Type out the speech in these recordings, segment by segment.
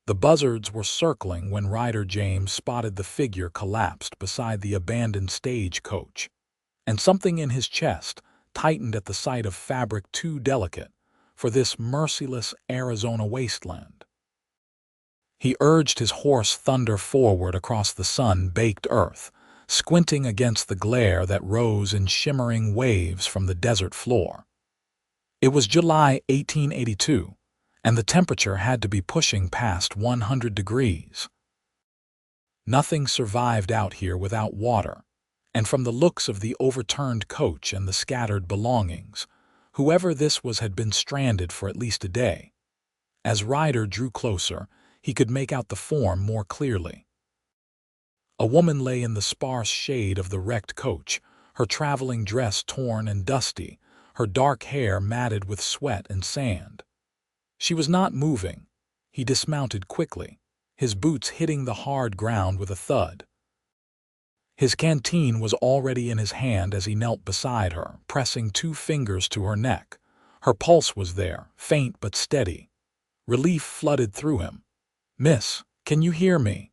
The buzzards were circling when Ryder James spotted the figure collapsed beside the abandoned stagecoach, and something in his chest tightened at the sight of fabric too delicate for this merciless Arizona wasteland. He urged his horse thunder forward across the sun-baked earth, squinting against the glare that rose in shimmering waves from the desert floor. It was July 1882, and the temperature had to be pushing past 100 degrees. Nothing survived out here without water, and from the looks of the overturned coach and the scattered belongings, whoever this was had been stranded for at least a day. As Ryder drew closer, he could make out the form more clearly. A woman lay in the sparse shade of the wrecked coach, her traveling dress torn and dusty, her dark hair matted with sweat and sand. She was not moving. He dismounted quickly, his boots hitting the hard ground with a thud. His canteen was already in his hand as he knelt beside her, pressing 2 fingers to her neck. Her pulse was there, faint but steady. Relief flooded through him. "Miss, can you hear me?"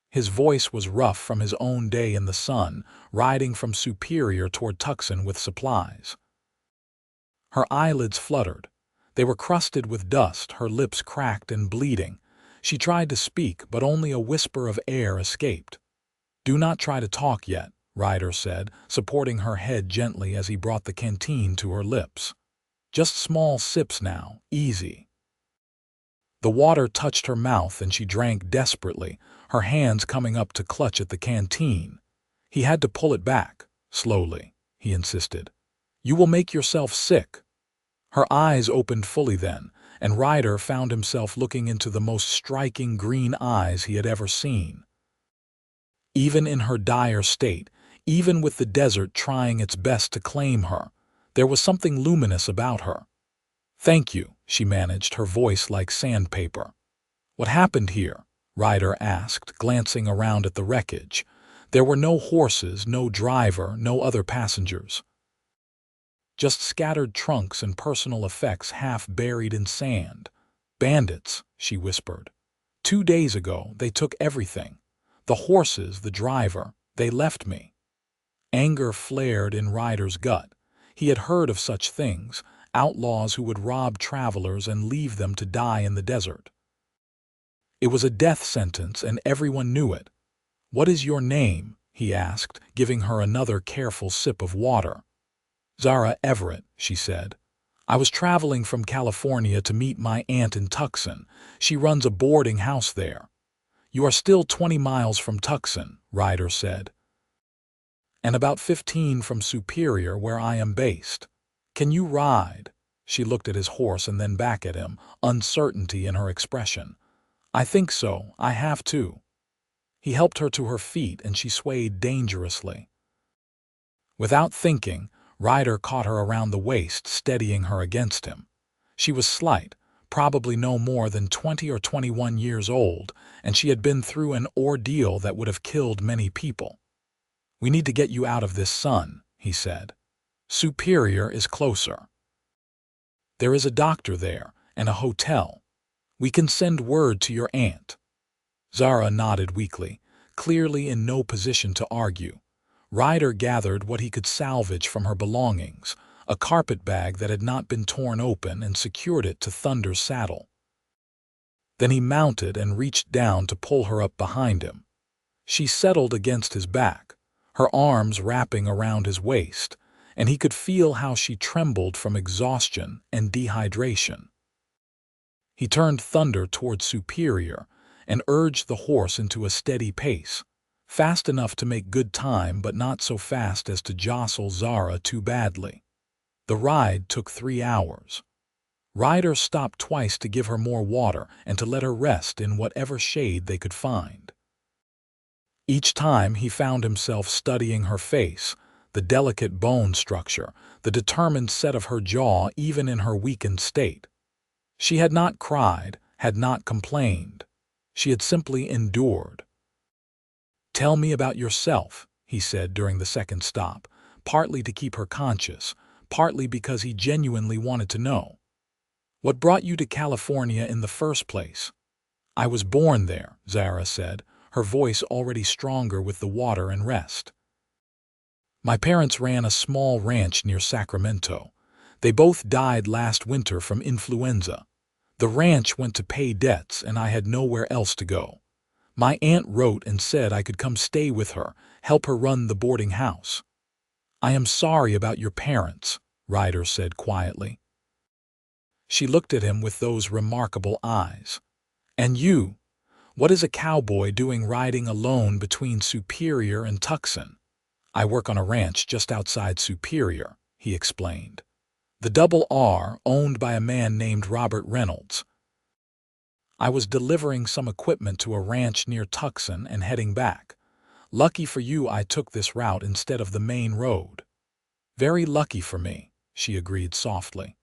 His voice was rough from his own day in the sun, riding from Superior toward Tucson with supplies. Her eyelids fluttered. They were crusted with dust, her lips cracked and bleeding. She tried to speak, but only a whisper of air escaped. "Do not try to talk yet," Ryder said, supporting her head gently as he brought the canteen to her lips. "Just small sips now, easy." The water touched her mouth and she drank desperately, her hands coming up to clutch at the canteen. He had to pull it back, slowly, he insisted. "You will make yourself sick." Her eyes opened fully then, and Ryder found himself looking into the most striking green eyes he had ever seen. Even in her dire state, even with the desert trying its best to claim her, there was something luminous about her. "Thank you," she managed, her voice like sandpaper. "What happened here?" Ryder asked, glancing around at the wreckage. There were no horses, no driver, no other passengers. Just scattered trunks and personal effects half buried in sand. "Bandits," she whispered. 2 days ago, they took everything. The horses, the driver, they left me." Anger flared in Ryder's gut. He had heard of such things, outlaws who would rob travelers and leave them to die in the desert. It was a death sentence, and everyone knew it. "What is your name?" he asked, giving her another careful sip of water. "Zara Everett," she said. "I was traveling from California to meet my aunt in Tucson. She runs a boarding house there." "You are still 20 miles from Tucson," Ryder said. "And about 15 from Superior, where I am based. Can you ride?" She looked at his horse and then back at him, uncertainty in her expression. "I think so, I have to." He helped her to her feet and she swayed dangerously. Without thinking, Ryder caught her around the waist, steadying her against him. She was slight, probably no more than 20 or 21 years old, and she had been through an ordeal that would have killed many people. "We need to get you out of this sun," he said. "Superior is closer. There is a doctor there, and a hotel. We can send word to your aunt." Zara nodded weakly, clearly in no position to argue. Ryder gathered what he could salvage from her belongings, a carpet bag that had not been torn open, and secured it to Thunder's saddle. Then he mounted and reached down to pull her up behind him. She settled against his back, her arms wrapping around his waist, and he could feel how she trembled from exhaustion and dehydration. He turned Thunder toward Superior and urged the horse into a steady pace, fast enough to make good time but not so fast as to jostle Zara too badly. The ride took 3 hours. Ryder stopped twice to give her more water and to let her rest in whatever shade they could find. Each time he found himself studying her face, the delicate bone structure, the determined set of her jaw even in her weakened state. She had not cried, had not complained. She had simply endured. "Tell me about yourself," he said during the second stop, partly to keep her conscious, partly because he genuinely wanted to know. "What brought you to California in the first place?" I was born there, Zara said, her voice already stronger with the water and rest. My parents ran a small ranch near Sacramento. They both died last winter from influenza. The ranch went to pay debts and I had nowhere else to go. My aunt wrote and said I could come stay with her, help her run the boarding house. I am sorry about your parents, Ryder said quietly. She looked at him with those remarkable eyes. And you? What is a cowboy doing riding alone between Superior and Tucson? I work on a ranch just outside Superior, he explained. The Double R, owned by a man named Robert Reynolds. I was delivering some equipment to a ranch near Tucson and heading back. Lucky for you I took this route instead of the main road. Very lucky for me, she agreed softly.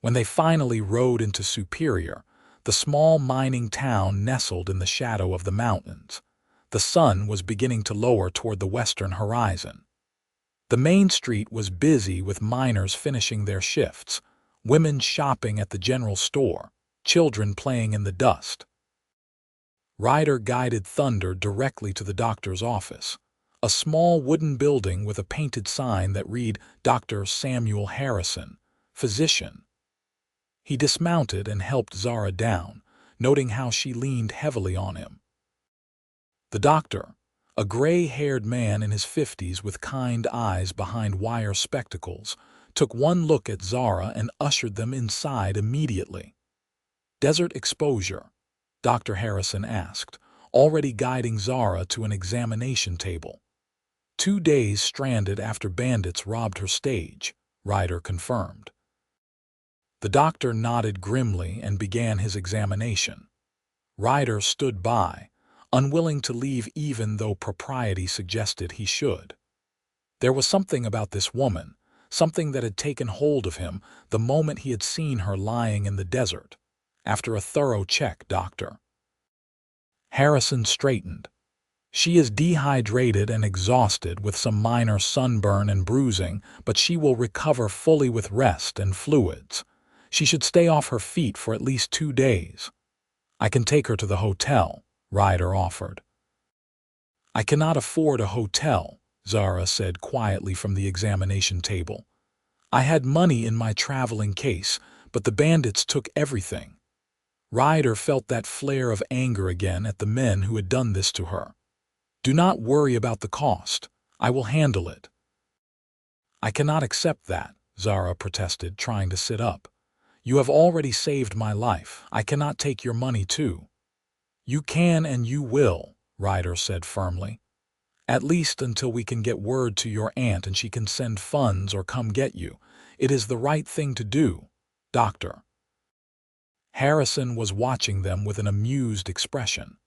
When they finally rode into Superior, the small mining town nestled in the shadow of the mountains, the sun was beginning to lower toward the western horizon. The main street was busy with miners finishing their shifts, women shopping at the general store, children playing in the dust. Ryder guided Thunder directly to the doctor's office, a small wooden building with a painted sign that read Dr. Samuel Harrison, physician. He dismounted and helped Zara down, noting how she leaned heavily on him. The doctor, a gray-haired man in his 50s with kind eyes behind wire spectacles, took one look at Zara and ushered them inside immediately. Desert exposure, Dr. Harrison asked, already guiding Zara to an examination table. 2 days stranded after bandits robbed her stage, Ryder confirmed. The doctor nodded grimly and began his examination. Ryder stood by, unwilling to leave even though propriety suggested he should. There was something about this woman, something that had taken hold of him the moment he had seen her lying in the desert. After a thorough check, Doctor. Harrison straightened. She is dehydrated and exhausted with some minor sunburn and bruising, but she will recover fully with rest and fluids. She should stay off her feet for at least 2 days. I can take her to the hotel, Ryder offered. I cannot afford a hotel, Zara said quietly from the examination table. I had money in my traveling case, but the bandits took everything. Ryder felt that flare of anger again at the men who had done this to her. Do not worry about the cost. I will handle it. I cannot accept that, Zara protested, trying to sit up. You have already saved my life. I cannot take your money too. You can and you will, Ryder said firmly. At least until we can get word to your aunt and she can send funds or come get you. It is the right thing to do, Doctor. Harrison was watching them with an amused expression.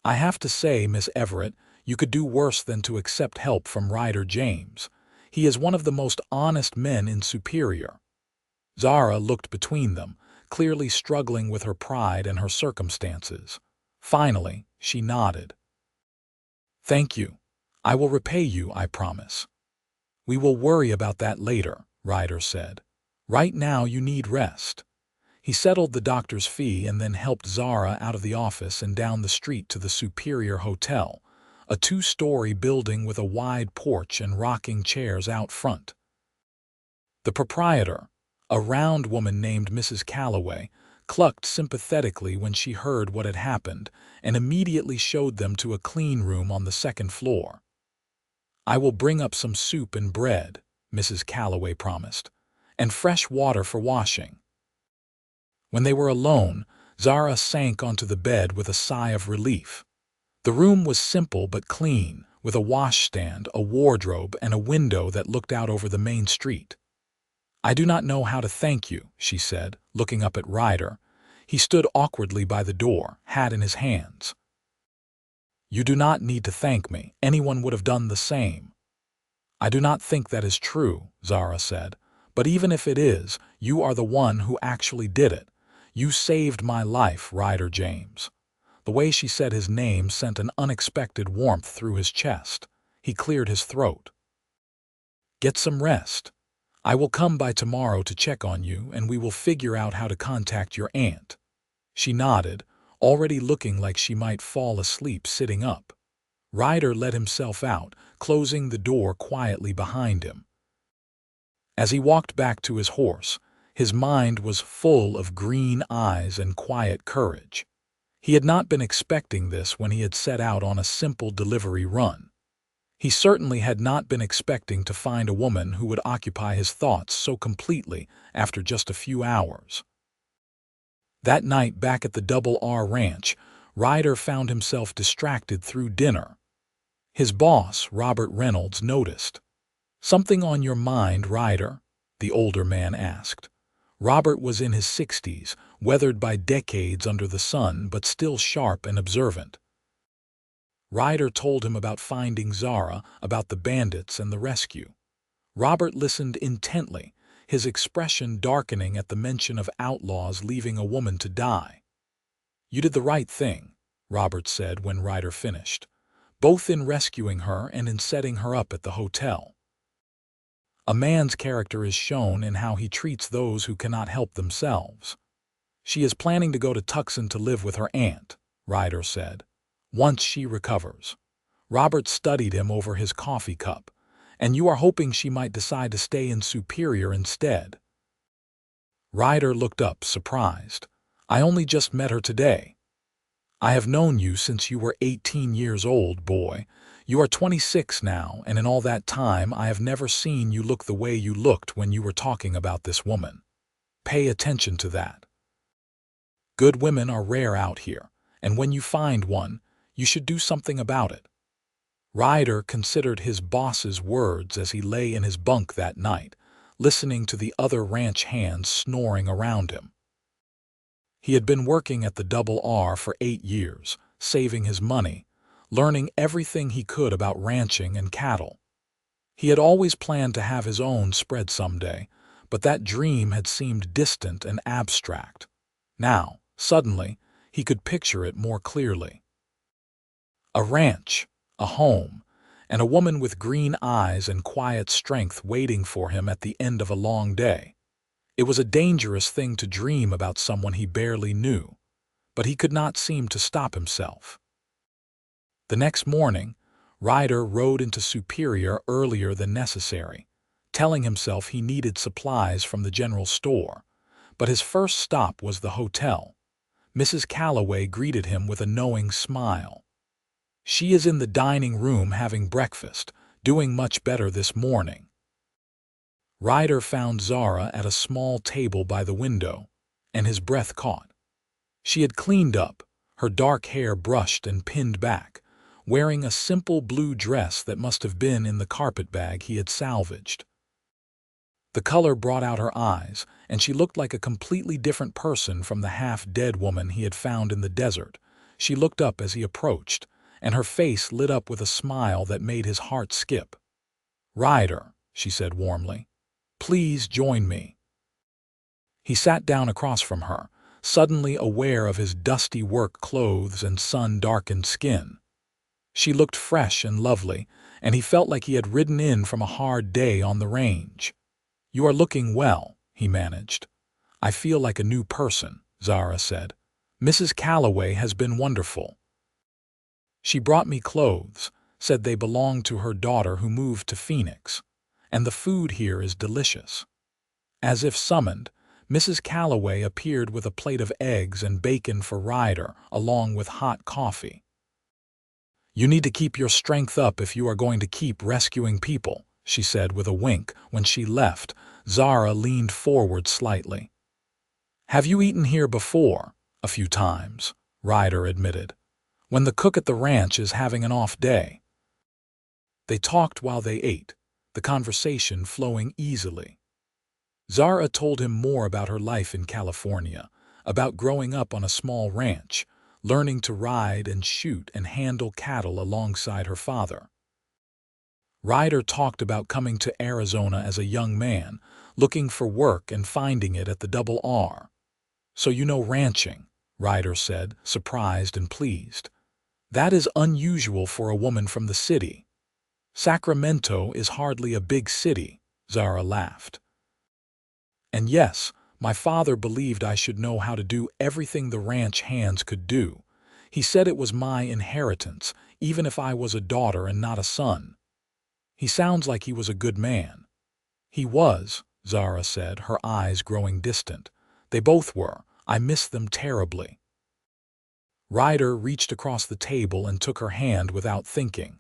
I have to say, Miss Everett, you could do worse than to accept help from Ryder James. He is one of the most honest men in Superior. Zara looked between them, clearly struggling with her pride and her circumstances. Finally, she nodded. Thank you. I will repay you, I promise. We will worry about that later, Ryder said. Right now you need rest. He settled the doctor's fee and then helped Zara out of the office and down the street to the Superior Hotel, a 2-story building with a wide porch and rocking chairs out front. The proprietor, a round woman named Mrs. Calloway, clucked sympathetically when she heard what had happened and immediately showed them to a clean room on the 2nd floor. I will bring up some soup and bread, Mrs. Calloway promised, and fresh water for washing. When they were alone, Zara sank onto the bed with a sigh of relief. The room was simple but clean, with a washstand, a wardrobe, and a window that looked out over the main street. I do not know how to thank you, she said, looking up at Ryder. He stood awkwardly by the door, hat in his hands. You do not need to thank me. Anyone would have done the same. I do not think that is true, Zara said. But even if it is, you are the one who actually did it. You saved my life, Ryder James. The way she said his name sent an unexpected warmth through his chest. He cleared his throat. Get some rest. I will come by tomorrow to check on you, and we will figure out how to contact your aunt. She nodded, already looking like she might fall asleep sitting up. Ryder let himself out, closing the door quietly behind him. As he walked back to his horse, his mind was full of green eyes and quiet courage. He had not been expecting this when he had set out on a simple delivery run. He certainly had not been expecting to find a woman who would occupy his thoughts so completely after just a few hours. That night back at the Double R Ranch, Ryder found himself distracted through dinner. His boss, Robert Reynolds, noticed. "Something on your mind, Ryder?" the older man asked. Robert was in his 60s, weathered by decades under the sun, but still sharp and observant. Ryder told him about finding Zara, about the bandits and the rescue. Robert listened intently, his expression darkening at the mention of outlaws leaving a woman to die. "You did the right thing," Robert said when Ryder finished, "both in rescuing her and in setting her up at the hotel. A man's character is shown in how he treats those who cannot help themselves." "She is planning to go to Tucson to live with her aunt," Ryder said, "once she recovers." Robert studied him over his coffee cup. "And you are hoping she might decide to stay in Superior instead?" Ryder looked up, surprised. "I only just met her today." "I have known you since you were 18 years old, boy. You are 26 now, and in all that time I have never seen you look the way you looked when you were talking about this woman. Pay attention to that. Good women are rare out here, and when you find one, you should do something about it." Ryder considered his boss's words as he lay in his bunk that night, listening to the other ranch hands snoring around him. He had been working at the Double R for 8 years, saving his money, learning everything he could about ranching and cattle. He had always planned to have his own spread someday, but that dream had seemed distant and abstract. Now, suddenly, he could picture it more clearly. A ranch, a home, and a woman with green eyes and quiet strength waiting for him at the end of a long day. It was a dangerous thing to dream about someone he barely knew, but he could not seem to stop himself. The next morning, Ryder rode into Superior earlier than necessary, telling himself he needed supplies from the general store. But his first stop was the hotel. Mrs. Calloway greeted him with a knowing smile. "She is in the dining room having breakfast, doing much better this morning." Ryder found Zara at a small table by the window, and his breath caught. She had cleaned up, her dark hair brushed and pinned back, wearing a simple blue dress that must have been in the carpetbag he had salvaged. The color brought out her eyes, and she looked like a completely different person from the half-dead woman he had found in the desert. She looked up as he approached, and her face lit up with a smile that made his heart skip. "Ryder," she said warmly, "please join me." He sat down across from her, suddenly aware of his dusty work clothes and sun-darkened skin. She looked fresh and lovely, and he felt like he had ridden in from a hard day on the range. "You are looking well," he managed. "I feel like a new person," Zara said. "Mrs. Calloway has been wonderful. She brought me clothes, said they belonged to her daughter who moved to Phoenix, and the food here is delicious." As if summoned, Mrs. Calloway appeared with a plate of eggs and bacon for Ryder, along with hot coffee. "You need to keep your strength up if you are going to keep rescuing people," she said with a wink. When she left, Zara leaned forward slightly. "Have you eaten here before?" "A few times," Ryder admitted, "when the cook at the ranch is having an off day." They talked while they ate, the conversation flowing easily. Zara told him more about her life in California, about growing up on a small ranch, learning to ride and shoot and handle cattle alongside her father. Ryder talked about coming to Arizona as a young man, looking for work and finding it at the Double R. "So you know ranching," Ryder said, surprised and pleased. "That is unusual for a woman from the city." "Sacramento is hardly a big city," Zara laughed. "And yes, My father believed I should know how to do everything the ranch hands could do. He said it was my inheritance, even if I was a daughter and not a son. He sounds like he was a good man." "He was," Zara said, her eyes growing distant. "They both were. I miss them terribly." Ryder reached across the table and took her hand without thinking.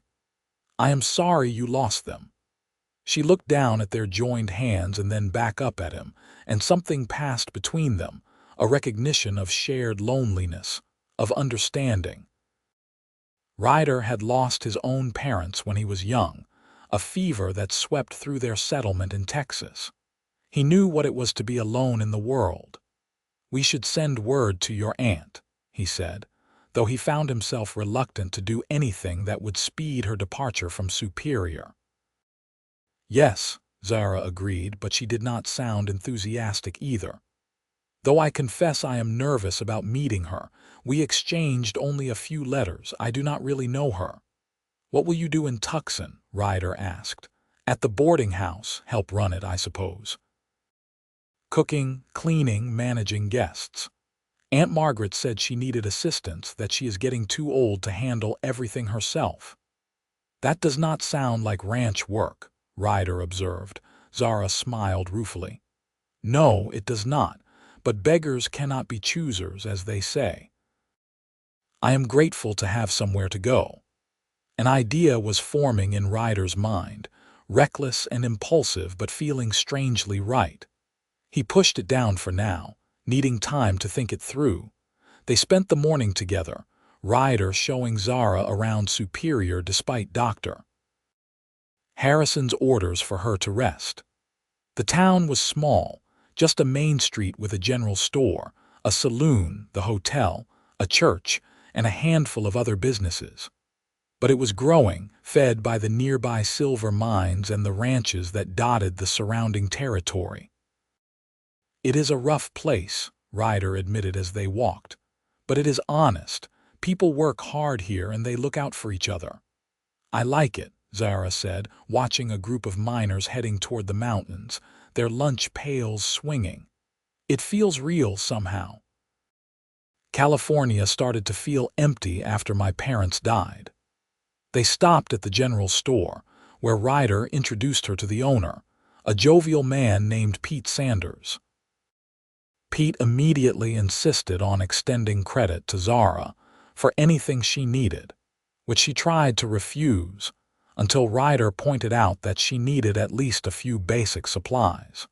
"I am sorry you lost them." She looked down at their joined hands and then back up at him, and something passed between them, a recognition of shared loneliness, of understanding. Ryder had lost his own parents when he was young, a fever that swept through their settlement in Texas. He knew what it was to be alone in the world. "We should send word to your aunt," he said, though he found himself reluctant to do anything that would speed her departure from Superior. "Yes," Zara agreed, but she did not sound enthusiastic either. "Though I confess I am nervous about meeting her. We exchanged only a few letters. I do not really know her." "What will you do in Tucson?" Ryder asked. "At the boarding house, help run it, I suppose." "Cooking, cleaning, managing guests. Aunt Margaret said she needed assistance, that she is getting too old to handle everything herself." "That does not sound like ranch work," Ryder observed. Zara smiled ruefully. "No, it does not, but beggars cannot be choosers, as they say." "I am grateful to have somewhere to go." An idea was forming in Ryder's mind, reckless and impulsive but feeling strangely right. He pushed it down for now, needing time to think it through. They spent the morning together, Ryder showing Zara around Superior despite Dr. Harrison's orders for her to rest. The town was small, just a main street with a general store, a saloon, the hotel, a church, and a handful of other businesses. But it was growing, fed by the nearby silver mines and the ranches that dotted the surrounding territory. "It is a rough place," Ryder admitted as they walked. "But it is honest. People work hard here and they look out for each other." "I like it," Zara said, watching a group of miners heading toward the mountains, their lunch pails swinging. "It feels real somehow." "California started to feel empty after my parents died." They stopped at the general store, where Ryder introduced her to the owner, a jovial man named Pete Sanders. Pete immediately insisted on extending credit to Zara for anything she needed, which she tried to refuse, until Ryder pointed out that she needed at least a few basic supplies.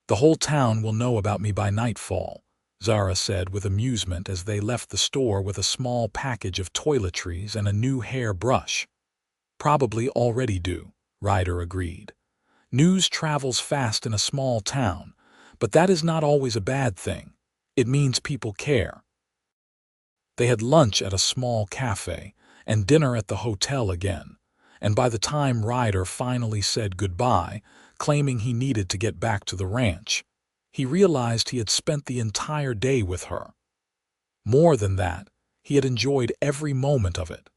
"The whole town will know about me by nightfall," Zara said with amusement as they left the store with a small package of toiletries and a new hair brush. "Probably already do," Ryder agreed. "News travels fast in a small town, but that is not always a bad thing. It means people care." They had lunch at a small cafe and dinner at the hotel again, and by the time Ryder finally said goodbye, claiming he needed to get back to the ranch, he realized he had spent the entire day with her. More than that, he had enjoyed every moment of it.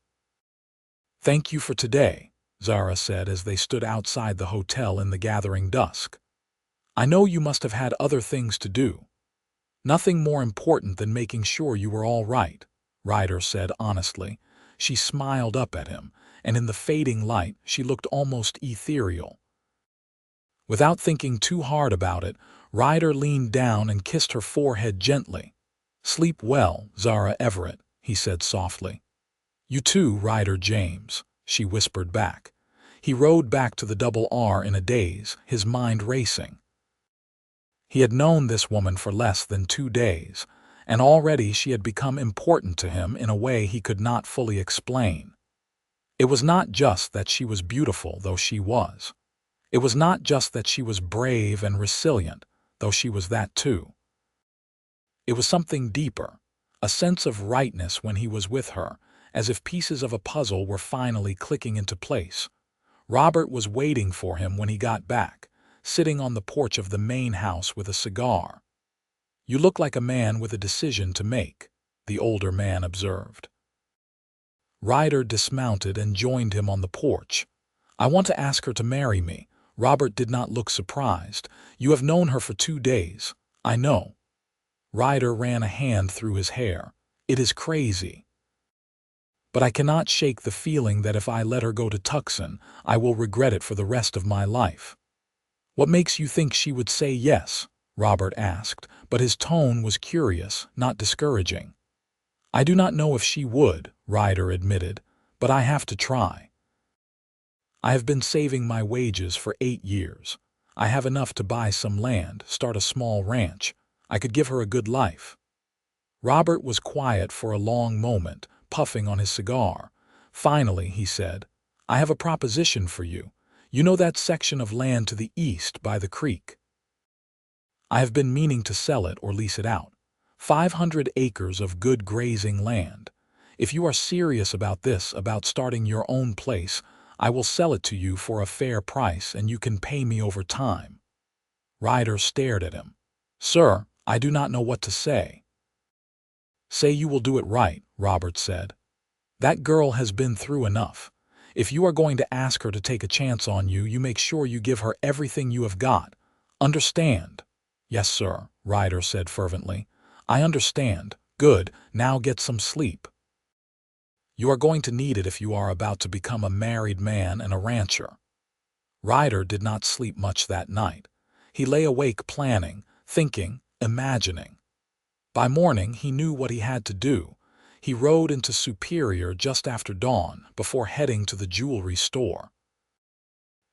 "Thank you for today," Zara said as they stood outside the hotel in the gathering dusk. "I know you must have had other things to do." "Nothing more important than making sure you were all right," Ryder said honestly. She smiled up at him, and in the fading light she looked almost ethereal. Without thinking too hard about it, Ryder leaned down and kissed her forehead gently. "Sleep well, Zara Everett," he said softly. "You too, Ryder James," she whispered back. He rode back to the Double R in a daze, his mind racing. He had known this woman for less than 2 days, and already she had become important to him in a way he could not fully explain. It was not just that she was beautiful, though she was. It was not just that she was brave and resilient, though she was that too. It was something deeper, a sense of rightness when he was with her, as if pieces of a puzzle were finally clicking into place. Robert was waiting for him when he got back, sitting on the porch of the main house with a cigar. "You look like a man with a decision to make," the older man observed. Ryder dismounted and joined him on the porch. "I want to ask her to marry me," Robert did not look surprised. You have known her for 2 days. I know. Ryder ran a hand through his hair. It is crazy. But I cannot shake the feeling that if I let her go to Tucson, I will regret it for the rest of my life. What makes you think she would say yes? Robert asked, but his tone was curious, not discouraging. I do not know if she would, Ryder admitted, but I have to try. I have been saving my wages for 8 years. I have enough to buy some land, start a small ranch. I could give her a good life. Robert was quiet for a long moment, puffing on his cigar. Finally, he said, I have a proposition for you. You know that section of land to the east by the creek? I have been meaning to sell it or lease it out. 500 acres of good grazing land. If you are serious about this, about starting your own place, I will sell it to you for a fair price and you can pay me over time. Ryder stared at him. Sir, I do not know what to say. Say you will do it right, Robert said. That girl has been through enough. If you are going to ask her to take a chance on you, you make sure you give her everything you have got. Understand? Yes, sir, Ryder said fervently. I understand. Good, now get some sleep. You are going to need it if you are about to become a married man and a rancher. Ryder did not sleep much that night. He lay awake planning, thinking, imagining. By morning, he knew what he had to do. He rode into Superior just after dawn, before heading to the jewelry store.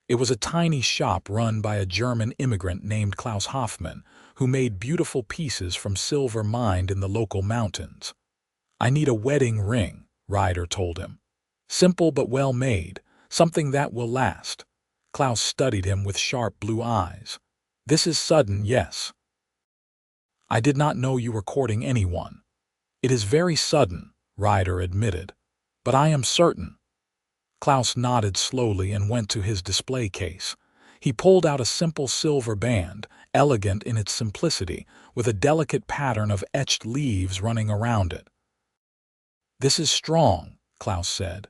It was a tiny shop run by a German immigrant named Klaus Hoffmann, who made beautiful pieces from silver mined in the local mountains. I need a wedding ring, Ryder told him. Simple but well made, something that will last. Klaus studied him with sharp blue eyes. This is sudden, yes. I did not know you were courting anyone. It is very sudden, Ryder admitted. But I am certain. Klaus nodded slowly and went to his display case. He pulled out a simple silver band, elegant in its simplicity, with a delicate pattern of etched leaves running around it. This is strong, Klaus said.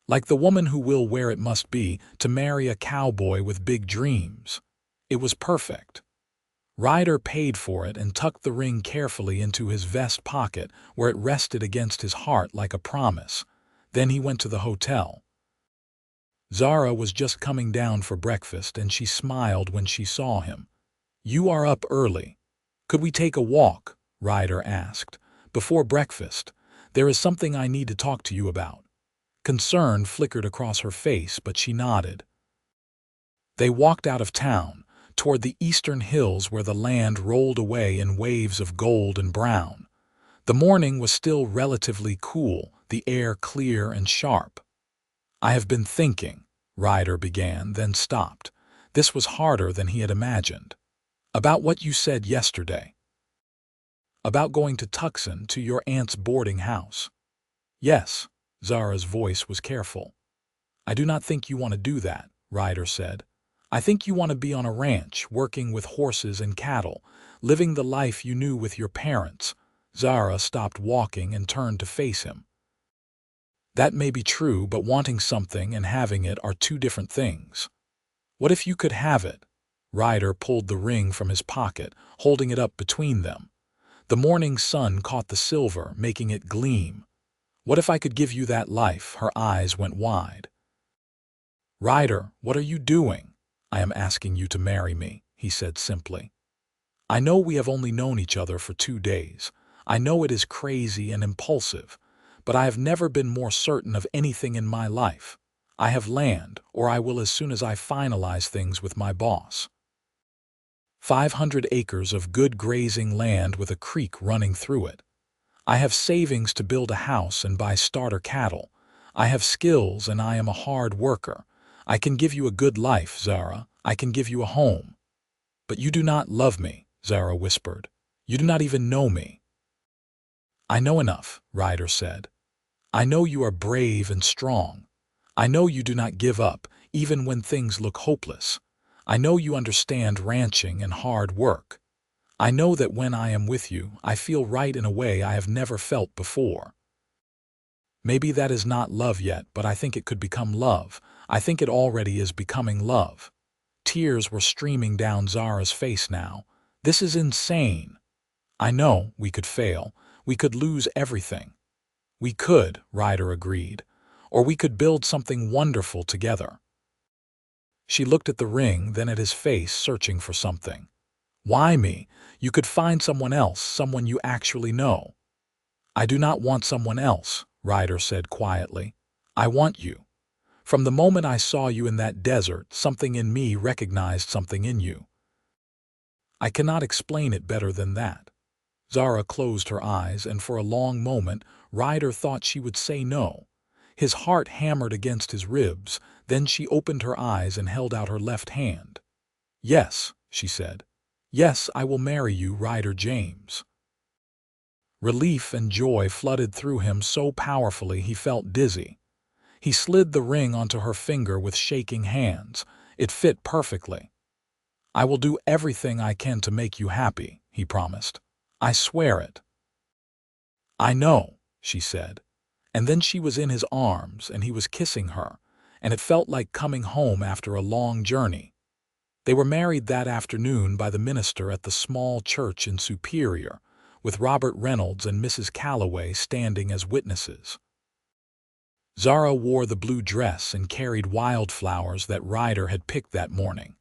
Like the woman who will wear it must be to marry a cowboy with big dreams. It was perfect. Ryder paid for it and tucked the ring carefully into his vest pocket where it rested against his heart like a promise. Then he went to the hotel. Zara was just coming down for breakfast and she smiled when she saw him. You are up early. Could we take a walk? Ryder asked. Before breakfast. There is something I need to talk to you about. Concern flickered across her face, but she nodded. They walked out of town, toward the eastern hills where the land rolled away in waves of gold and brown. The morning was still relatively cool, the air clear and sharp. I have been thinking, Ryder began, then stopped. This was harder than he had imagined. About what you said yesterday. About going to Tucson, to your aunt's boarding house. Yes, Zara's voice was careful. I do not think you want to do that, Ryder said. I think you want to be on a ranch, working with horses and cattle, living the life you knew with your parents. Zara stopped walking and turned to face him. That may be true, but wanting something and having it are two different things. What if you could have it? Ryder pulled the ring from his pocket, holding it up between them. The morning sun caught the silver, making it gleam. What if I could give you that life? Her eyes went wide. Ryder, what are you doing? I am asking you to marry me, he said simply. I know we have only known each other for 2 days. I know it is crazy and impulsive, but I have never been more certain of anything in my life. I have land, or I will as soon as I finalize things with my boss. 500 acres of good grazing land with a creek running through it. I have savings to build a house and buy starter cattle. I have skills and I am a hard worker. I can give you a good life, Zara. I can give you a home. But you do not love me, Zara whispered. You do not even know me. I know enough, Ryder said. I know you are brave and strong. I know you do not give up, even when things look hopeless. I know you understand ranching and hard work. I know that when I am with you, I feel right in a way I have never felt before. Maybe that is not love yet, but I think it could become love. I think it already is becoming love. Tears were streaming down Zara's face now. "This is insane. I know we could fail. We could lose everything." "We could," Ryder agreed. "Or we could build something wonderful together." She looked at the ring, then at his face, searching for something. "Why me? You could find someone else, someone you actually know." "I do not want someone else," Ryder said quietly. "I want you. From the moment I saw you in that desert, something in me recognized something in you. I cannot explain it better than that." Zara closed her eyes, and for a long moment Ryder thought she would say no. His heart hammered against his ribs. Then she opened her eyes and held out her left hand. "Yes," she said. "Yes, I will marry you, Ryder James." Relief and joy flooded through him so powerfully he felt dizzy. He slid the ring onto her finger with shaking hands. It fit perfectly. "I will do everything I can to make you happy," he promised. "I swear it." "I know," she said. And then she was in his arms, and he was kissing her, and it felt like coming home after a long journey. They were married that afternoon by the minister at the small church in Superior, with Robert Reynolds and Mrs. Calloway standing as witnesses. Zara wore the blue dress and carried wildflowers that Ryder had picked that morning.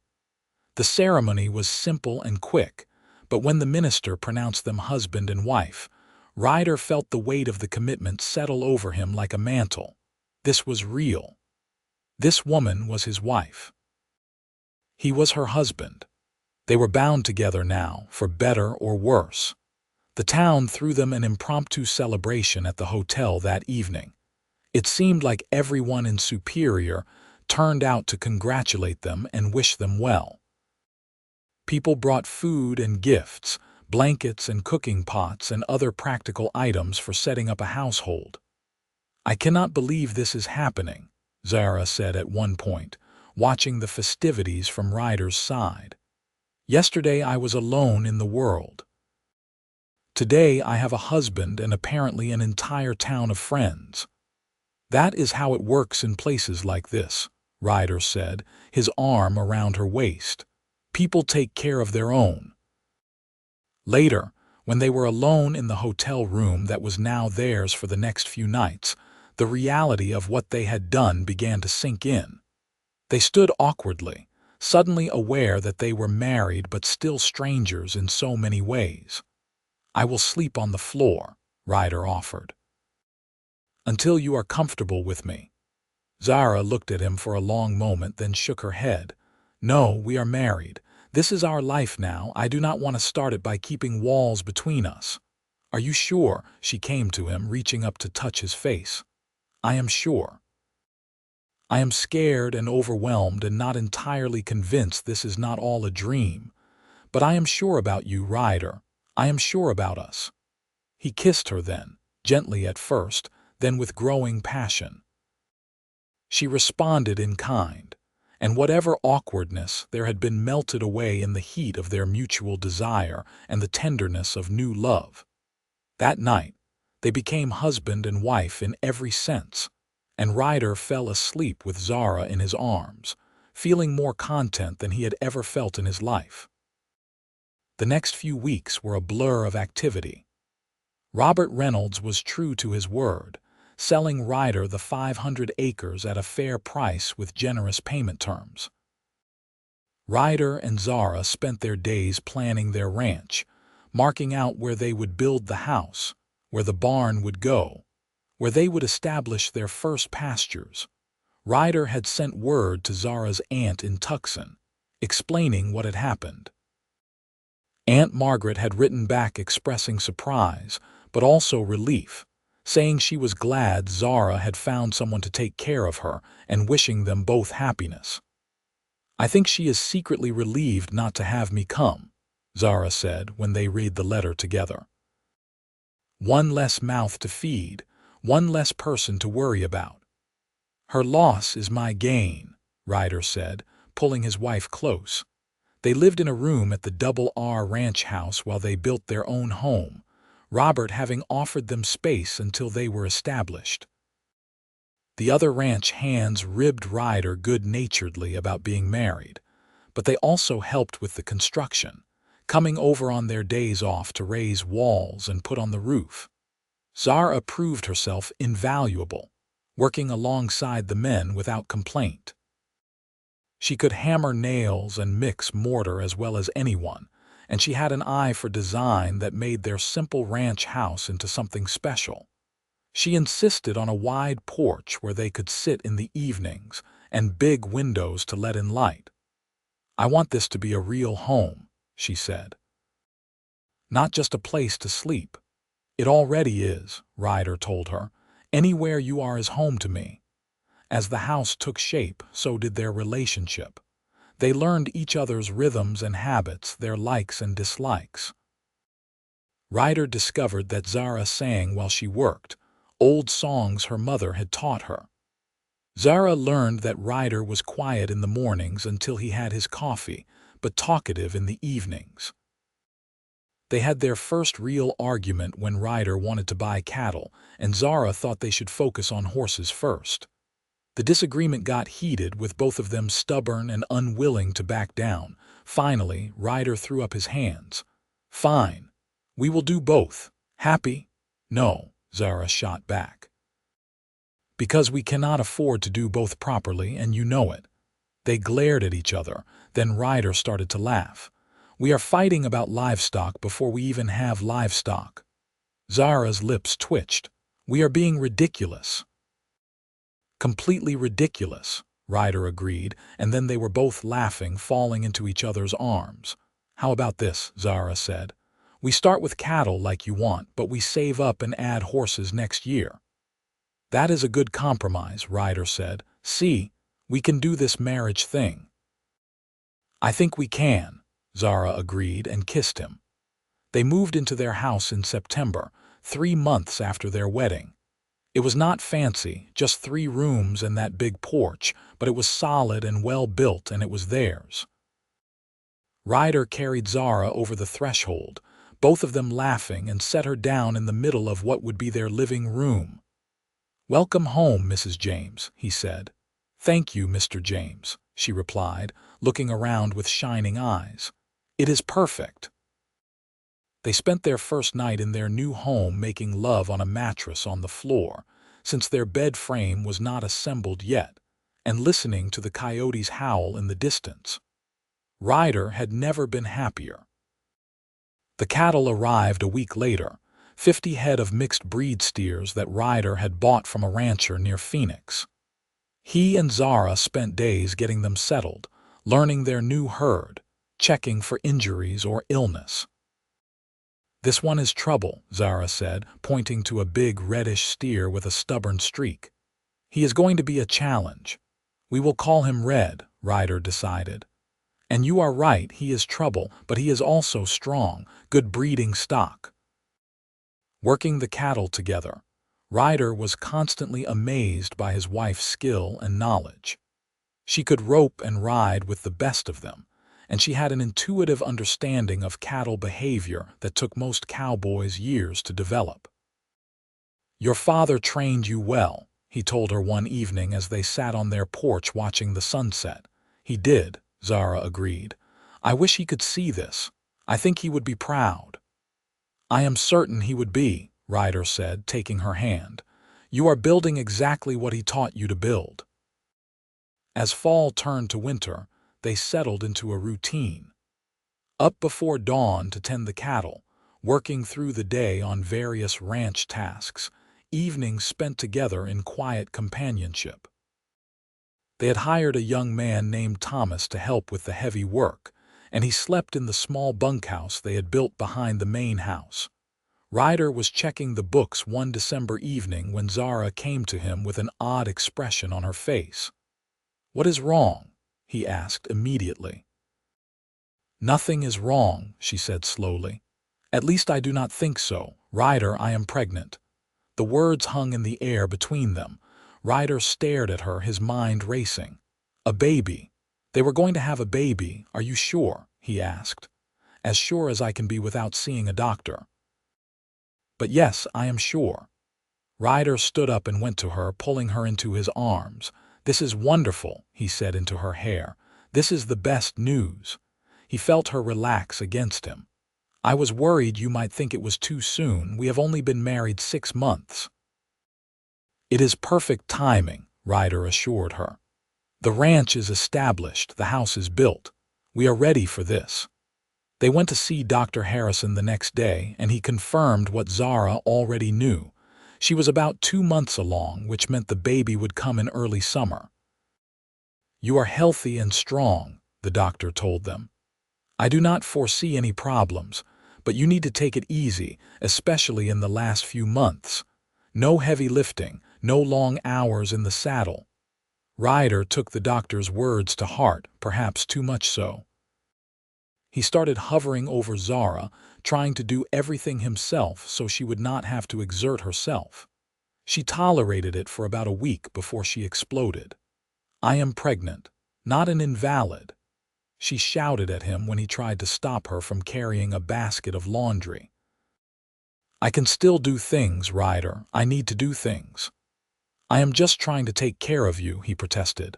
The ceremony was simple and quick, but when the minister pronounced them husband and wife, Ryder felt the weight of the commitment settle over him like a mantle. This was real. This woman was his wife. He was her husband. They were bound together now, for better or worse. The town threw them an impromptu celebration at the hotel that evening. It seemed like everyone in Superior turned out to congratulate them and wish them well. People brought food and gifts, blankets and cooking pots and other practical items for setting up a household. "I cannot believe this is happening," Zara said at one point, watching the festivities from Ryder's side. "Yesterday I was alone in the world. Today I have a husband and apparently an entire town of friends." "That is how it works in places like this," Ryder said, his arm around her waist. "People take care of their own." Later, when they were alone in the hotel room that was now theirs for the next few nights, the reality of what they had done began to sink in. They stood awkwardly, suddenly aware that they were married but still strangers in so many ways. "I will sleep on the floor," Ryder offered. "Until you are comfortable with me." Zara looked at him for a long moment, then shook her head. "No, we are married. This is our life now. I do not want to start it by keeping walls between us." "Are you sure?" She came to him, reaching up to touch his face. "I am sure. I am scared and overwhelmed and not entirely convinced this is not all a dream. But I am sure about you, Ryder. I am sure about us." He kissed her then, gently at first, then with growing passion. She responded in kind, and whatever awkwardness there had been melted away in the heat of their mutual desire and the tenderness of new love. That night, they became husband and wife in every sense, and Ryder fell asleep with Zara in his arms, feeling more content than he had ever felt in his life. The next few weeks were a blur of activity. Robert Reynolds was true to his word, selling Ryder the 500 acres at a fair price with generous payment terms. Ryder and Zara spent their days planning their ranch, marking out where they would build the house, where the barn would go, where they would establish their first pastures. Ryder had sent word to Zara's aunt in Tucson, explaining what had happened. Aunt Margaret had written back expressing surprise, but also relief, saying she was glad Zara had found someone to take care of her and wishing them both happiness. "I think she is secretly relieved not to have me come," Zara said when they read the letter together. "One less mouth to feed, one less person to worry about." "Her loss is my gain," Ryder said, pulling his wife close. They lived in a room at the Double R Ranch house while they built their own home, Robert having offered them space until they were established. The other ranch hands ribbed Ryder good-naturedly about being married, but they also helped with the construction, coming over on their days off to raise walls and put on the roof. Zara proved herself invaluable, working alongside the men without complaint. She could hammer nails and mix mortar as well as anyone, and she had an eye for design that made their simple ranch house into something special. She insisted on a wide porch where they could sit in the evenings and big windows to let in light. "I want this to be a real home," she said. "Not just a place to sleep." "It already is," Ryder told her. "Anywhere you are is home to me." As the house took shape, so did their relationship. They learned each other's rhythms and habits, their likes and dislikes. Ryder discovered that Zara sang while she worked, old songs her mother had taught her. Zara learned that Ryder was quiet in the mornings until he had his coffee, but talkative in the evenings. They had their first real argument when Ryder wanted to buy cattle, and Zara thought they should focus on horses first. The disagreement got heated, with both of them stubborn and unwilling to back down. Finally, Ryder threw up his hands. "Fine. We will do both. Happy?" "No," Zara shot back. "Because we cannot afford to do both properly, and you know it." They glared at each other. Then Ryder started to laugh. "We are fighting about livestock before we even have livestock." Zara's lips twitched. "We are being ridiculous." "Completely ridiculous," Ryder agreed, and then they were both laughing, falling into each other's arms. "How about this?" Zara said. "We start with cattle like you want, but we save up and add horses next year." "That is a good compromise," Ryder said. "See, we can do this marriage thing." "I think we can," Zara agreed and kissed him. They moved into their house in September, 3 months after their wedding. It was not fancy, just 3 rooms and that big porch, but it was solid and well built, and it was theirs. Ryder carried Zara over the threshold, both of them laughing, and set her down in the middle of what would be their living room. "Welcome home, Mrs. James," he said. "Thank you, Mr. James," she replied, looking around with shining eyes. "It is perfect." They spent their first night in their new home making love on a mattress on the floor, since their bed frame was not assembled yet, and listening to the coyotes howl in the distance. Ryder had never been happier. The cattle arrived a week later, 50 head of mixed-breed steers that Ryder had bought from a rancher near Phoenix. He and Zara spent days getting them settled, learning their new herd, checking for injuries or illness. "This one is trouble," Zara said, pointing to a big reddish steer with a stubborn streak. "He is going to be a challenge." "We will call him Red," Ryder decided. "And you are right, he is trouble, but he is also strong, good breeding stock." Working the cattle together, Ryder was constantly amazed by his wife's skill and knowledge. She could rope and ride with the best of them, and she had an intuitive understanding of cattle behavior that took most cowboys years to develop. "Your father trained you well," he told her one evening as they sat on their porch watching the sunset. "He did," Zara agreed. "I wish he could see this. I think he would be proud." "I am certain he would be," Ryder said, taking her hand. "You are building exactly what he taught you to build." As fall turned to winter, they settled into a routine. Up before dawn to tend the cattle, working through the day on various ranch tasks, evenings spent together in quiet companionship. They had hired a young man named Thomas to help with the heavy work, and he slept in the small bunkhouse they had built behind the main house. Ryder was checking the books one December evening when Zara came to him with an odd expression on her face. "What is wrong?" he asked immediately. "Nothing is wrong," she said slowly. "At least I do not think so. Ryder, I am pregnant." The words hung in the air between them. Ryder stared at her, his mind racing. "A baby. They were going to have a baby. Are you sure?" he asked. "As sure as I can be without seeing a doctor." "But yes, I am sure." Ryder stood up and went to her, pulling her into his arms. "This is wonderful," he said into her hair. This is the best news." He felt her relax against him. "I was worried you might think it was too soon. We have only been married 6 months." "It is perfect timing," Ryder assured her. "The ranch is established, the house is built. We are ready for this." They went to see Dr. Harrison the next day, and he confirmed what Zara already knew. She was about 2 months along, which meant the baby would come in early summer. "You are healthy and strong," the doctor told them. "I do not foresee any problems, but you need to take it easy, especially in the last few months. No heavy lifting, no long hours in the saddle." Ryder took the doctor's words to heart, perhaps too much so. He started hovering over Zara, trying to do everything himself so she would not have to exert herself. She tolerated it for about a week before she exploded. "I am pregnant, not an invalid," she shouted at him when he tried to stop her from carrying a basket of laundry. "I can still do things, Ryder. I need to do things." "I am just trying to take care of you," he protested.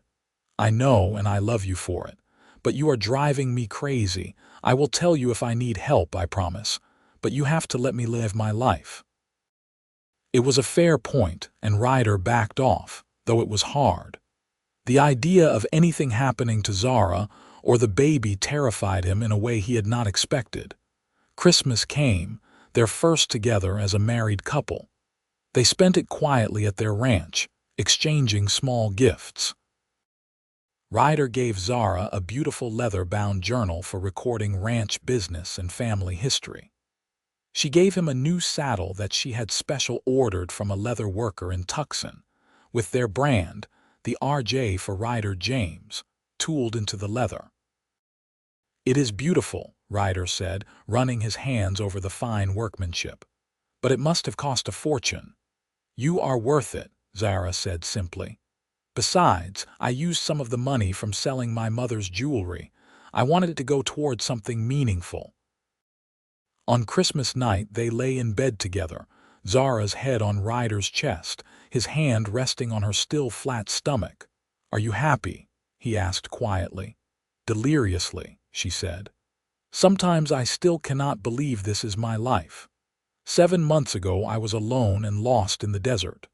"I know, and I love you for it. But you are driving me crazy. I will tell you if I need help, I promise. But you have to let me live my life." It was a fair point, and Ryder backed off, though it was hard. The idea of anything happening to Zara or the baby terrified him in a way he had not expected. Christmas came, their first together as a married couple. They spent it quietly at their ranch, exchanging small gifts. Ryder gave Zara a beautiful leather-bound journal for recording ranch business and family history. She gave him a new saddle that she had special ordered from a leather worker in Tucson, with their brand, the RJ for Ryder James, tooled into the leather. "It is beautiful," Ryder said, running his hands over the fine workmanship. "But it must have cost a fortune." "You are worth it," Zara said simply. "Besides, I used some of the money from selling my mother's jewelry. I wanted it to go towards something meaningful." On Christmas night, they lay in bed together, Zara's head on Ryder's chest, his hand resting on her still flat stomach. "Are you happy?" he asked quietly. "Deliriously," she said. "Sometimes I still cannot believe this is my life. 7 months ago I was alone and lost in the desert.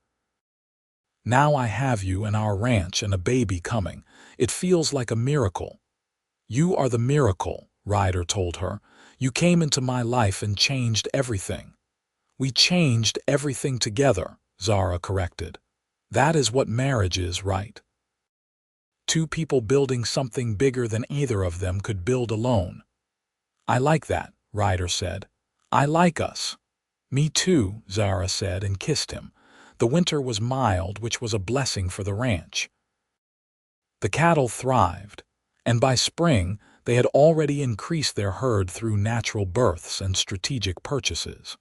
Now I have you and our ranch and a baby coming. It feels like a miracle." "You are the miracle," Ryder told her. "You came into my life and changed everything." "We changed everything together," Zara corrected. "That is what marriage is, right? Two people building something bigger than either of them could build alone." "I like that," Ryder said. "I like us." "Me too," Zara said and kissed him. The winter was mild, which was a blessing for the ranch. The cattle thrived, and by spring they had already increased their herd through natural births and strategic purchases.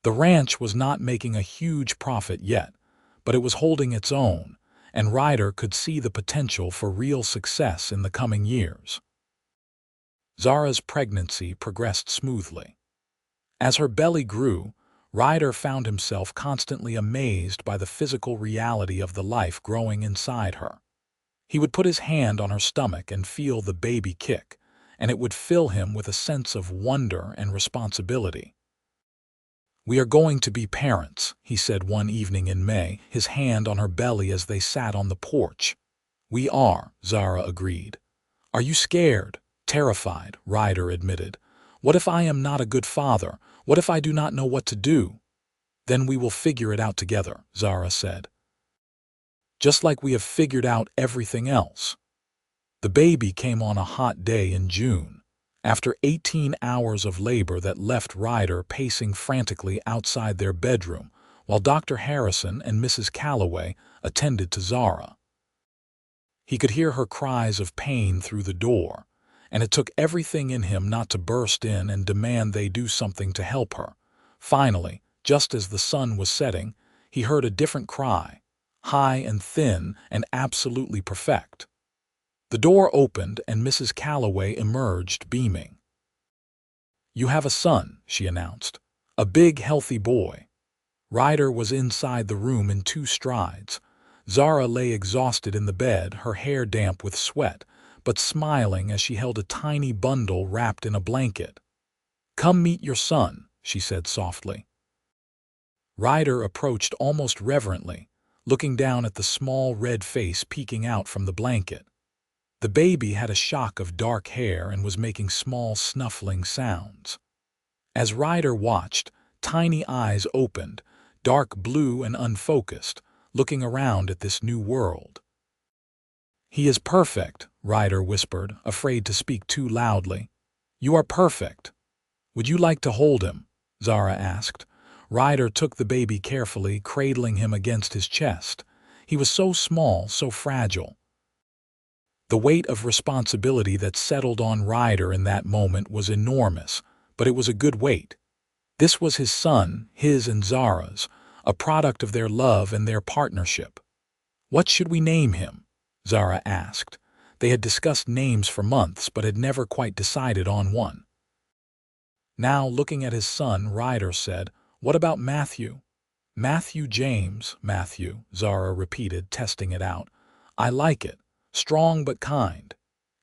The ranch was not making a huge profit yet, but it was holding its own, and Ryder could see the potential for real success in the coming years. Zara's pregnancy progressed smoothly. As her belly grew, Ryder found himself constantly amazed by the physical reality of the life growing inside her. He would put his hand on her stomach and feel the baby kick, and it would fill him with a sense of wonder and responsibility. "We are going to be parents," he said one evening in May, his hand on her belly as they sat on the porch. "We are," Zara agreed. "Are you scared?" "Terrified," Ryder admitted. "What if I am not a good father? What if I do not know what to do?" "Then we will figure it out together," Zara said. "Just like we have figured out everything else." The baby came on a hot day in June, after 18 hours of labor that left Ryder pacing frantically outside their bedroom, while Dr. Harrison and Mrs. Calloway attended to Zara. He could hear her cries of pain through the door, and it took everything in him not to burst in and demand they do something to help her. Finally, just as the sun was setting, he heard a different cry, high and thin and absolutely perfect. The door opened and Mrs. Calloway emerged, beaming. "You have a son," she announced. "A big, healthy boy." Ryder was inside the room in 2 strides. Zara lay exhausted in the bed, her hair damp with sweat, but smiling as she held a tiny bundle wrapped in a blanket. "Come meet your son," she said softly. Ryder approached almost reverently, looking down at the small red face peeking out from the blanket. The baby had a shock of dark hair and was making small snuffling sounds. As Ryder watched, tiny eyes opened, dark blue and unfocused, looking around at this new world. "He is perfect," Ryder whispered, afraid to speak too loudly. "You are perfect." "Would you like to hold him?" Zara asked. Ryder took the baby carefully, cradling him against his chest. He was so small, so fragile. The weight of responsibility that settled on Ryder in that moment was enormous, but it was a good weight. This was his son, his and Zara's, a product of their love and their partnership. "What should we name him?" Zara asked. They had discussed names for months, but had never quite decided on one. Now, looking at his son, Ryder said, "What about Matthew?" "Matthew James, Matthew," Zara repeated, testing it out. "I like it. Strong but kind."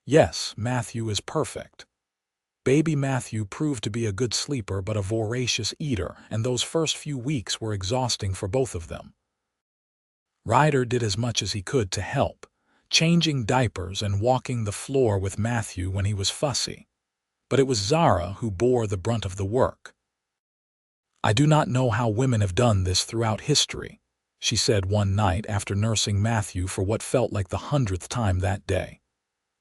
"Yes, Matthew is perfect." Baby Matthew proved to be a good sleeper but a voracious eater, and those first few weeks were exhausting for both of them. Ryder did as much as he could to help, changing diapers and walking the floor with Matthew when he was fussy. But it was Zara who bore the brunt of the work. "I do not know how women have done this throughout history," she said one night after nursing Matthew for what felt like the 100th time that day.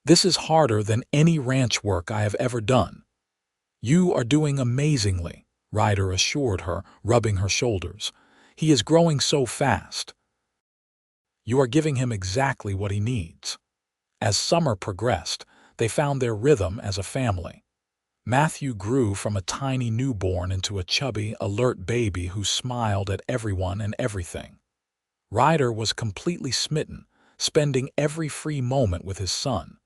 "This is harder than any ranch work I have ever done." "You are doing amazingly," Ryder assured her, rubbing her shoulders. "He is growing so fast. You are giving him exactly what he needs." As summer progressed, they found their rhythm as a family. Matthew grew from a tiny newborn into a chubby, alert baby who smiled at everyone and everything. Ryder was completely smitten, spending every free moment with his son.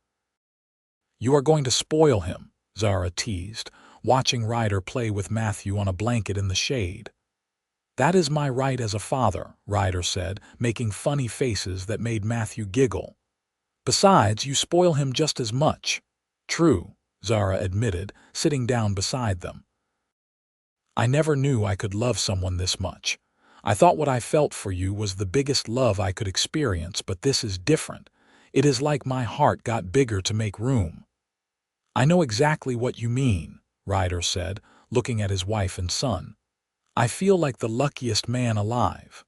"You are going to spoil him," Zara teased, watching Ryder play with Matthew on a blanket in the shade. "That is my right as a father," Ryder said, making funny faces that made Matthew giggle. "Besides, you spoil him just as much." "True," Zara admitted, sitting down beside them. "I never knew I could love someone this much. I thought what I felt for you was the biggest love I could experience, but this is different. It is like my heart got bigger to make room." "I know exactly what you mean," Ryder said, looking at his wife and son. "I feel like the luckiest man alive."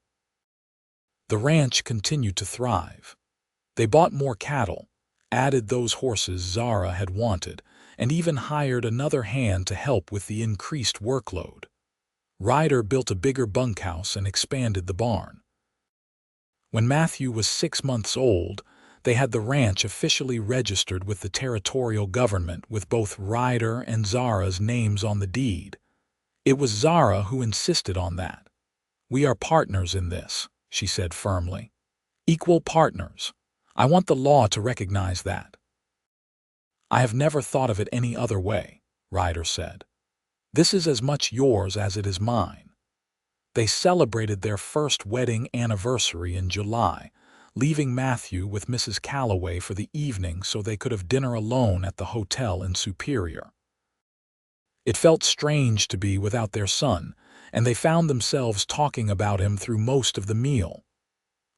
The ranch continued to thrive. They bought more cattle, added those horses Zara had wanted, and even hired another hand to help with the increased workload. Ryder built a bigger bunkhouse and expanded the barn. When Matthew was 6 months old, they had the ranch officially registered with the territorial government with both Ryder and Zara's names on the deed. It was Zara who insisted on that. "We are partners in this," she said firmly. "Equal partners. I want the law to recognize that." "I have never thought of it any other way," Ryder said. "This is as much yours as it is mine." They celebrated their first wedding anniversary in July, leaving Matthew with Mrs. Calloway for the evening so they could have dinner alone at the hotel in Superior. It felt strange to be without their son, and they found themselves talking about him through most of the meal.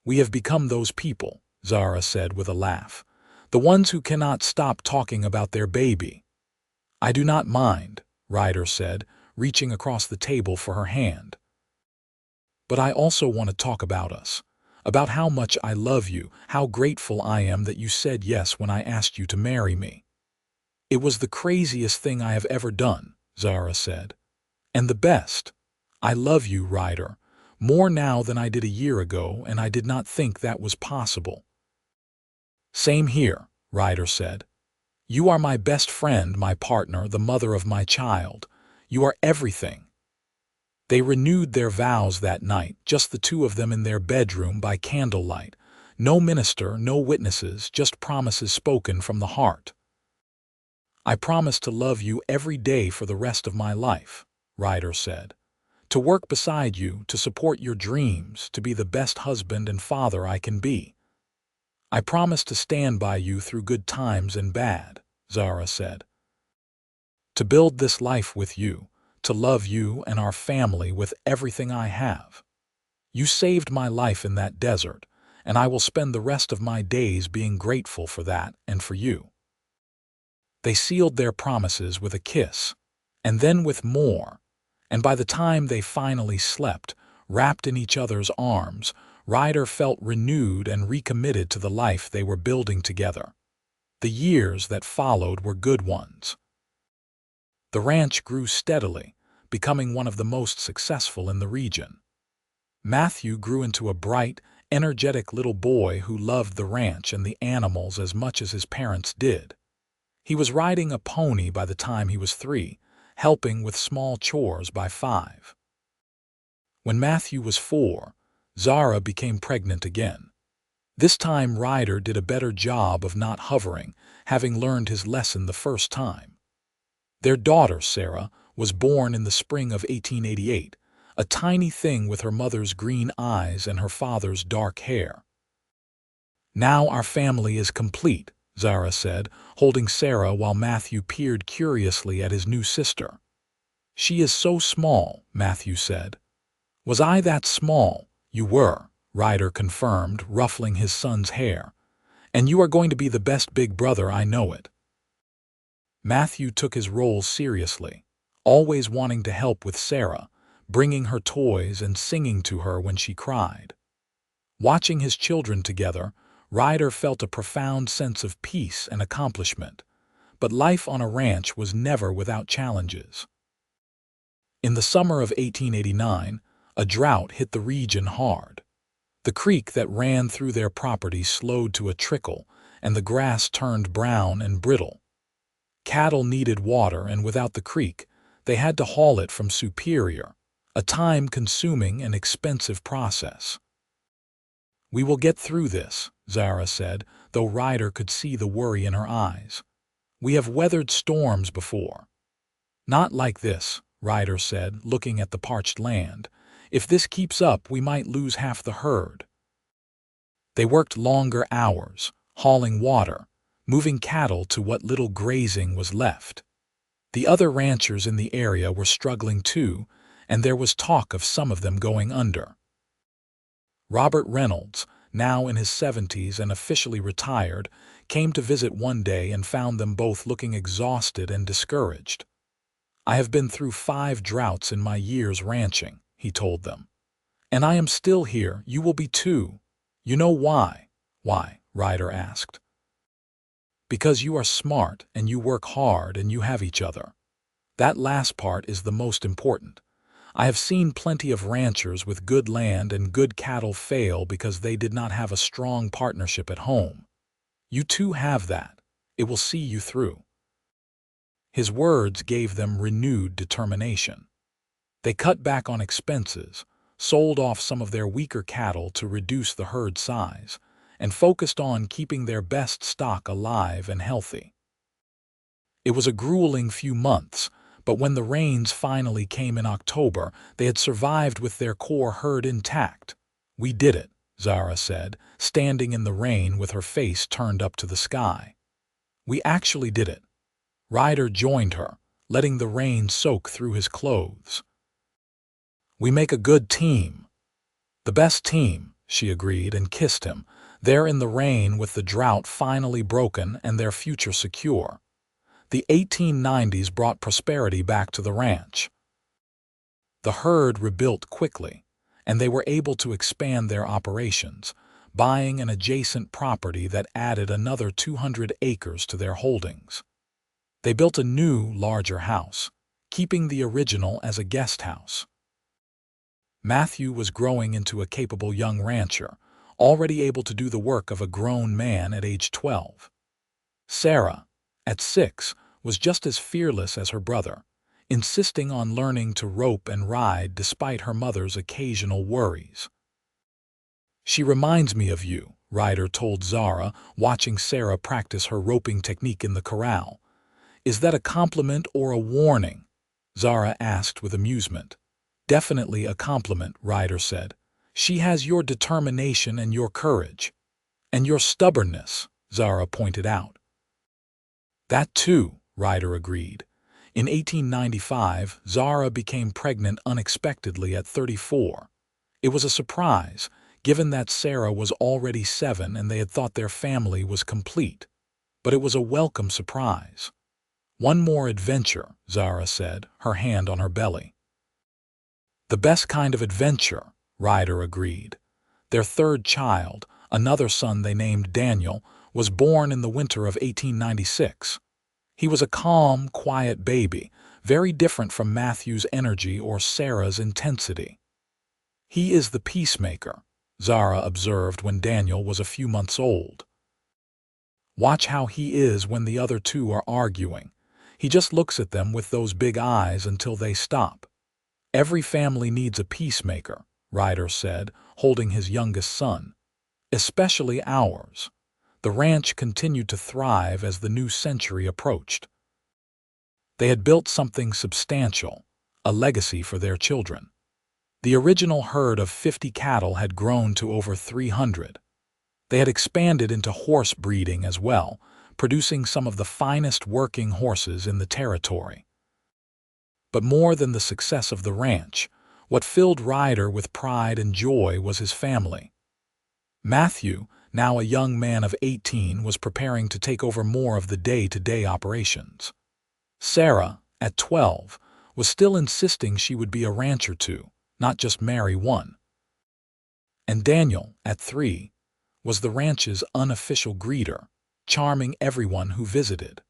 "We have become those people," Zara said with a laugh. "The ones who cannot stop talking about their baby." "I do not mind," Ryder said, reaching across the table for her hand. "But I also want to talk about us, about how much I love you, how grateful I am that you said yes when I asked you to marry me." "It was the craziest thing I have ever done," Zara said. "And the best. I love you, Ryder, more now than I did a year ago, and I did not think that was possible." "Same here," Ryder said. "You are my best friend, my partner, the mother of my child. You are everything." They renewed their vows that night, just the two of them in their bedroom by candlelight. No minister, no witnesses, just promises spoken from the heart. "I promise to love you every day for the rest of my life," Ryder said. "To work beside you, to support your dreams, to be the best husband and father I can be." I promise to stand by you through good times and bad, Zara said. To build this life with you, to love you and our family with everything I have. You saved my life in that desert, and I will spend the rest of my days being grateful for that and for you. They sealed their promises with a kiss, and then with more, and by the time they finally slept, wrapped in each other's arms, Ryder felt renewed and recommitted to the life they were building together. The years that followed were good ones. The ranch grew steadily, becoming one of the most successful in the region. Matthew grew into a bright, energetic little boy who loved the ranch and the animals as much as his parents did. He was riding a pony by the time he was 3, helping with small chores by 5. When Matthew was 4, Zara became pregnant again. This time Ryder did a better job of not hovering, having learned his lesson the first time. Their daughter, Sarah, was born in the spring of 1888, a tiny thing with her mother's green eyes and her father's dark hair. Now our family is complete, Zara said, holding Sarah while Matthew peered curiously at his new sister. She is so small, Matthew said. Was I that small? You were, Ryder confirmed, ruffling his son's hair. And you are going to be the best big brother, I know it. Matthew took his role seriously, always wanting to help with Sarah, bringing her toys and singing to her when she cried. Watching his children together, Ryder felt a profound sense of peace and accomplishment, but life on a ranch was never without challenges. In the summer of 1889, a drought hit the region hard. The creek that ran through their property slowed to a trickle, and the grass turned brown and brittle. Cattle needed water, and without the creek, they had to haul it from Superior, a time-consuming and expensive process. We will get through this, Zara said, though Ryder could see the worry in her eyes. We have weathered storms before. Not like this, Ryder said, looking at the parched land. If this keeps up, we might lose half the herd. They worked longer hours, hauling water, moving cattle to what little grazing was left. The other ranchers in the area were struggling too, and there was talk of some of them going under. Robert Reynolds, now in his 70s and officially retired, came to visit one day and found them both looking exhausted and discouraged. I have been through 5 droughts in my years ranching, he told them. And I am still here, you will be too. You know why? Why? Ryder asked. Because you are smart and you work hard and you have each other. That last part is the most important. I have seen plenty of ranchers with good land and good cattle fail because they did not have a strong partnership at home. You too have that. It will see you through. His words gave them renewed determination. They cut back on expenses, sold off some of their weaker cattle to reduce the herd size, and focused on keeping their best stock alive and healthy. It was a grueling few months, but when the rains finally came in October, they had survived with their core herd intact. We did it, Zara said, standing in the rain with her face turned up to the sky. We actually did it. Ryder joined her, letting the rain soak through his clothes. We make a good team. The best team, she agreed and kissed him, there in the rain with the drought finally broken and their future secure. The 1890s brought prosperity back to the ranch. The herd rebuilt quickly, and they were able to expand their operations, buying an adjacent property that added another 200 acres to their holdings. They built a new, larger house, keeping the original as a guest house. Matthew was growing into a capable young rancher, already able to do the work of a grown man at age 12. Sarah, at 6, was just as fearless as her brother, insisting on learning to rope and ride despite her mother's occasional worries. She reminds me of you, Ryder told Zara, watching Sarah practice her roping technique in the corral. Is that a compliment or a warning? Zara asked with amusement. Definitely a compliment, Ryder said. She has your determination and your courage. And your stubbornness, Zara pointed out. That too, Ryder agreed. In 1895, Zara became pregnant unexpectedly at 34. It was a surprise, given that Sarah was already 7 and they had thought their family was complete. But it was a welcome surprise. One more adventure, Zara said, her hand on her belly. The best kind of adventure, Ryder agreed. Their third child, another son they named Daniel, was born in the winter of 1896. He was a calm, quiet baby, very different from Matthew's energy or Sarah's intensity. He is the peacemaker, Zara observed when Daniel was a few months old. Watch how he is when the other two are arguing. He just looks at them with those big eyes until they stop. Every family needs a peacemaker, Ryder said, holding his youngest son. Especially ours. The ranch continued to thrive as the new century approached. They had built something substantial, a legacy for their children. The original herd of 50 cattle had grown to over 300. They had expanded into horse breeding as well, producing some of the finest working horses in the territory. But more than the success of the ranch, what filled Ryder with pride and joy was his family. Matthew, now a young man of 18, was preparing to take over more of the day-to-day operations. Sarah, at 12, was still insisting she would be a rancher too, not just marry one. And Daniel, at 3, was the ranch's unofficial greeter, charming everyone who visited.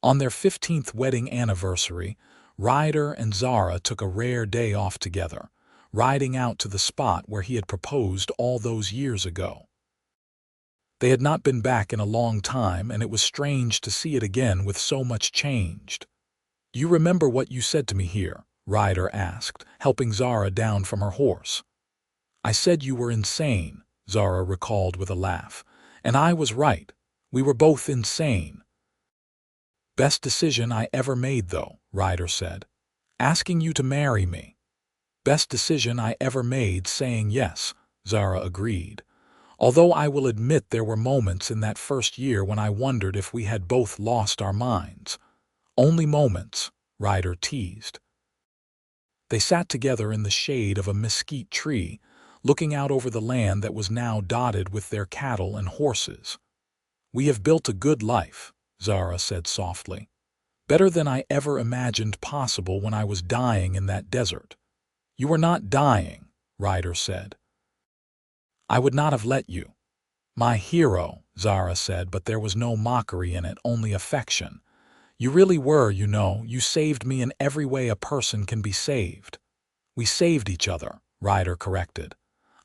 On their 15th wedding anniversary, Ryder and Zara took a rare day off together, riding out to the spot where he had proposed all those years ago. They had not been back in a long time, and it was strange to see it again with so much changed. "You remember what you said to me here?" Ryder asked, helping Zara down from her horse. "I said you were insane," Zara recalled with a laugh. "And I was right. We were both insane." "Best decision I ever made, though," Ryder said. "Asking you to marry me." "Best decision I ever made, saying yes," Zara agreed. "Although I will admit there were moments in that first year when I wondered if we had both lost our minds." "Only moments," Ryder teased. They sat together in the shade of a mesquite tree, looking out over the land that was now dotted with their cattle and horses. "We have built a good life," Zara said softly. "Better than I ever imagined possible when I was dying in that desert." "You were not dying," Ryder said. "I would not have let you." "My hero," Zara said, but there was no mockery in it, only affection. "You really were, you know. You saved me in every way a person can be saved." "We saved each other," Ryder corrected.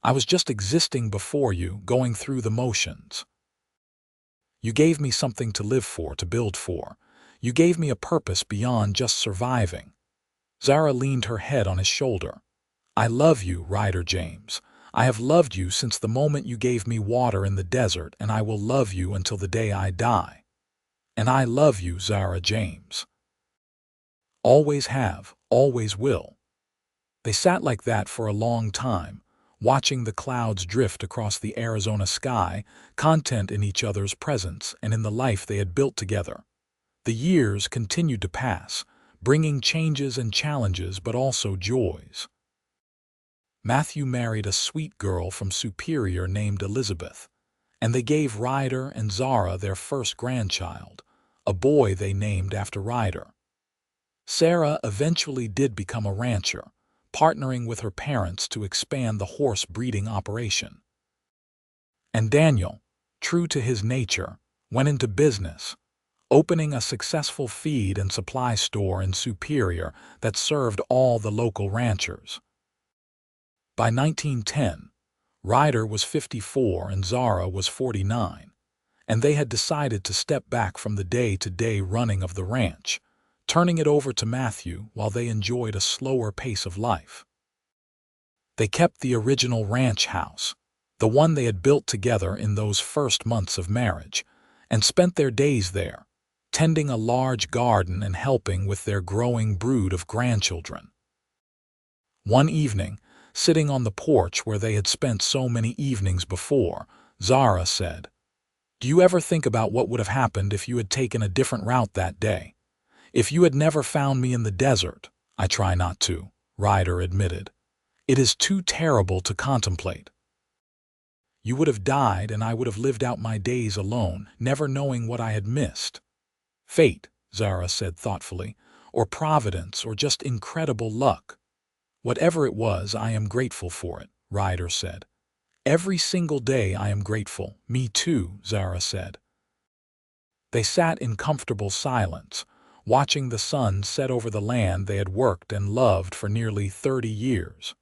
"I was just existing before you, going through the motions." "You gave me something to live for, to build for. You gave me a purpose beyond just surviving." Zara leaned her head on his shoulder. "I love you, Ryder James. I have loved you since the moment you gave me water in the desert, and I will love you until the day I die. And I love you, Zara James. Always have, always will." They sat like that for a long time, watching the clouds drift across the Arizona sky, content in each other's presence and in the life they had built together. The years continued to pass, bringing changes and challenges but also joys. Matthew married a sweet girl from Superior named Elizabeth, and they gave Ryder and Zara their first grandchild, a boy they named after Ryder. Sarah eventually did become a rancher, partnering with her parents to expand the horse breeding operation. And Daniel, true to his nature, went into business, opening a successful feed and supply store in Superior that served all the local ranchers. By 1910, Ryder was 54 and Zara was 49, and they had decided to step back from the day-to-day running of the ranch, turning it over to Matthew while they enjoyed a slower pace of life. They kept the original ranch house, the one they had built together in those first months of marriage, and spent their days there, tending a large garden and helping with their growing brood of grandchildren. One evening, sitting on the porch where they had spent so many evenings before, Zara said. Do you ever think about what would have happened if you had taken a different route that day? If you had never found me in the desert? I try not to, Ryder admitted. It is too terrible to contemplate. You would have died and I would have lived out my days alone, never knowing what I had missed. Fate, Zara said thoughtfully, or providence, or just incredible luck. Whatever it was, I am grateful for it, Ryder said. Every single day I am grateful. Me too, Zara said. They sat in comfortable silence, watching the sun set over the land they had worked and loved for nearly 30 years.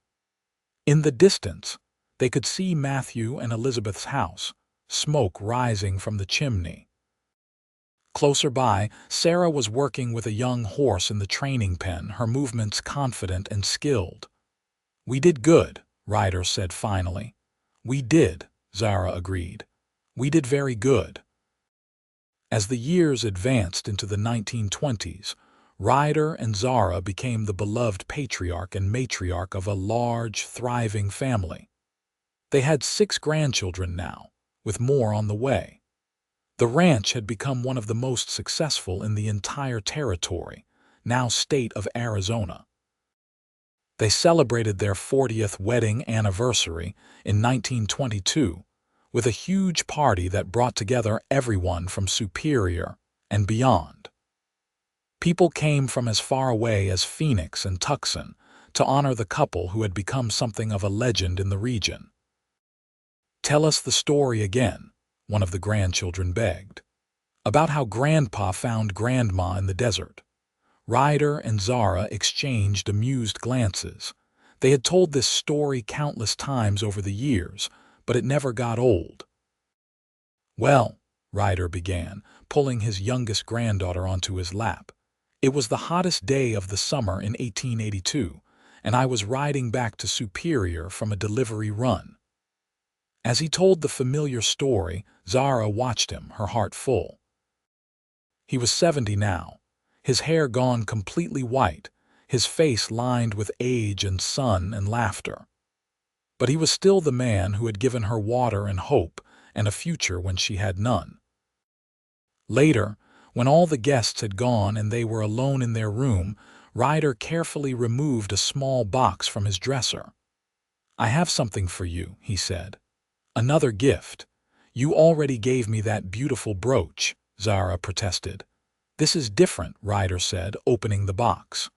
In the distance, they could see Matthew and Elizabeth's house, smoke rising from the chimney. Closer by, Sarah was working with a young horse in the training pen, her movements confident and skilled. We did good, Ryder said finally. We did, Zara agreed. We did very good. As the years advanced into the 1920s, Ryder and Zara became the beloved patriarch and matriarch of a large, thriving family. They had 6 grandchildren now, with more on the way. The ranch had become one of the most successful in the entire territory, now state of Arizona. They celebrated their 40th wedding anniversary in 1922 with a huge party that brought together everyone from Superior and beyond. People came from as far away as Phoenix and Tucson to honor the couple who had become something of a legend in the region. Tell us the story again, one of the grandchildren begged. About how Grandpa found Grandma in the desert. Ryder and Zara exchanged amused glances. They had told this story countless times over the years, but it never got old. Well, Ryder began, pulling his youngest granddaughter onto his lap. It was the hottest day of the summer in 1882, and I was riding back to Superior from a delivery run. As he told the familiar story, Zara watched him, her heart full. He was 70 now, his hair gone completely white, his face lined with age and sun and laughter. But he was still the man who had given her water and hope and a future when she had none. Later, when all the guests had gone and they were alone in their room, Ryder carefully removed a small box from his dresser. I have something for you, he said. Another gift. You already gave me that beautiful brooch, Zara protested. This is different, Ryder said, opening the box.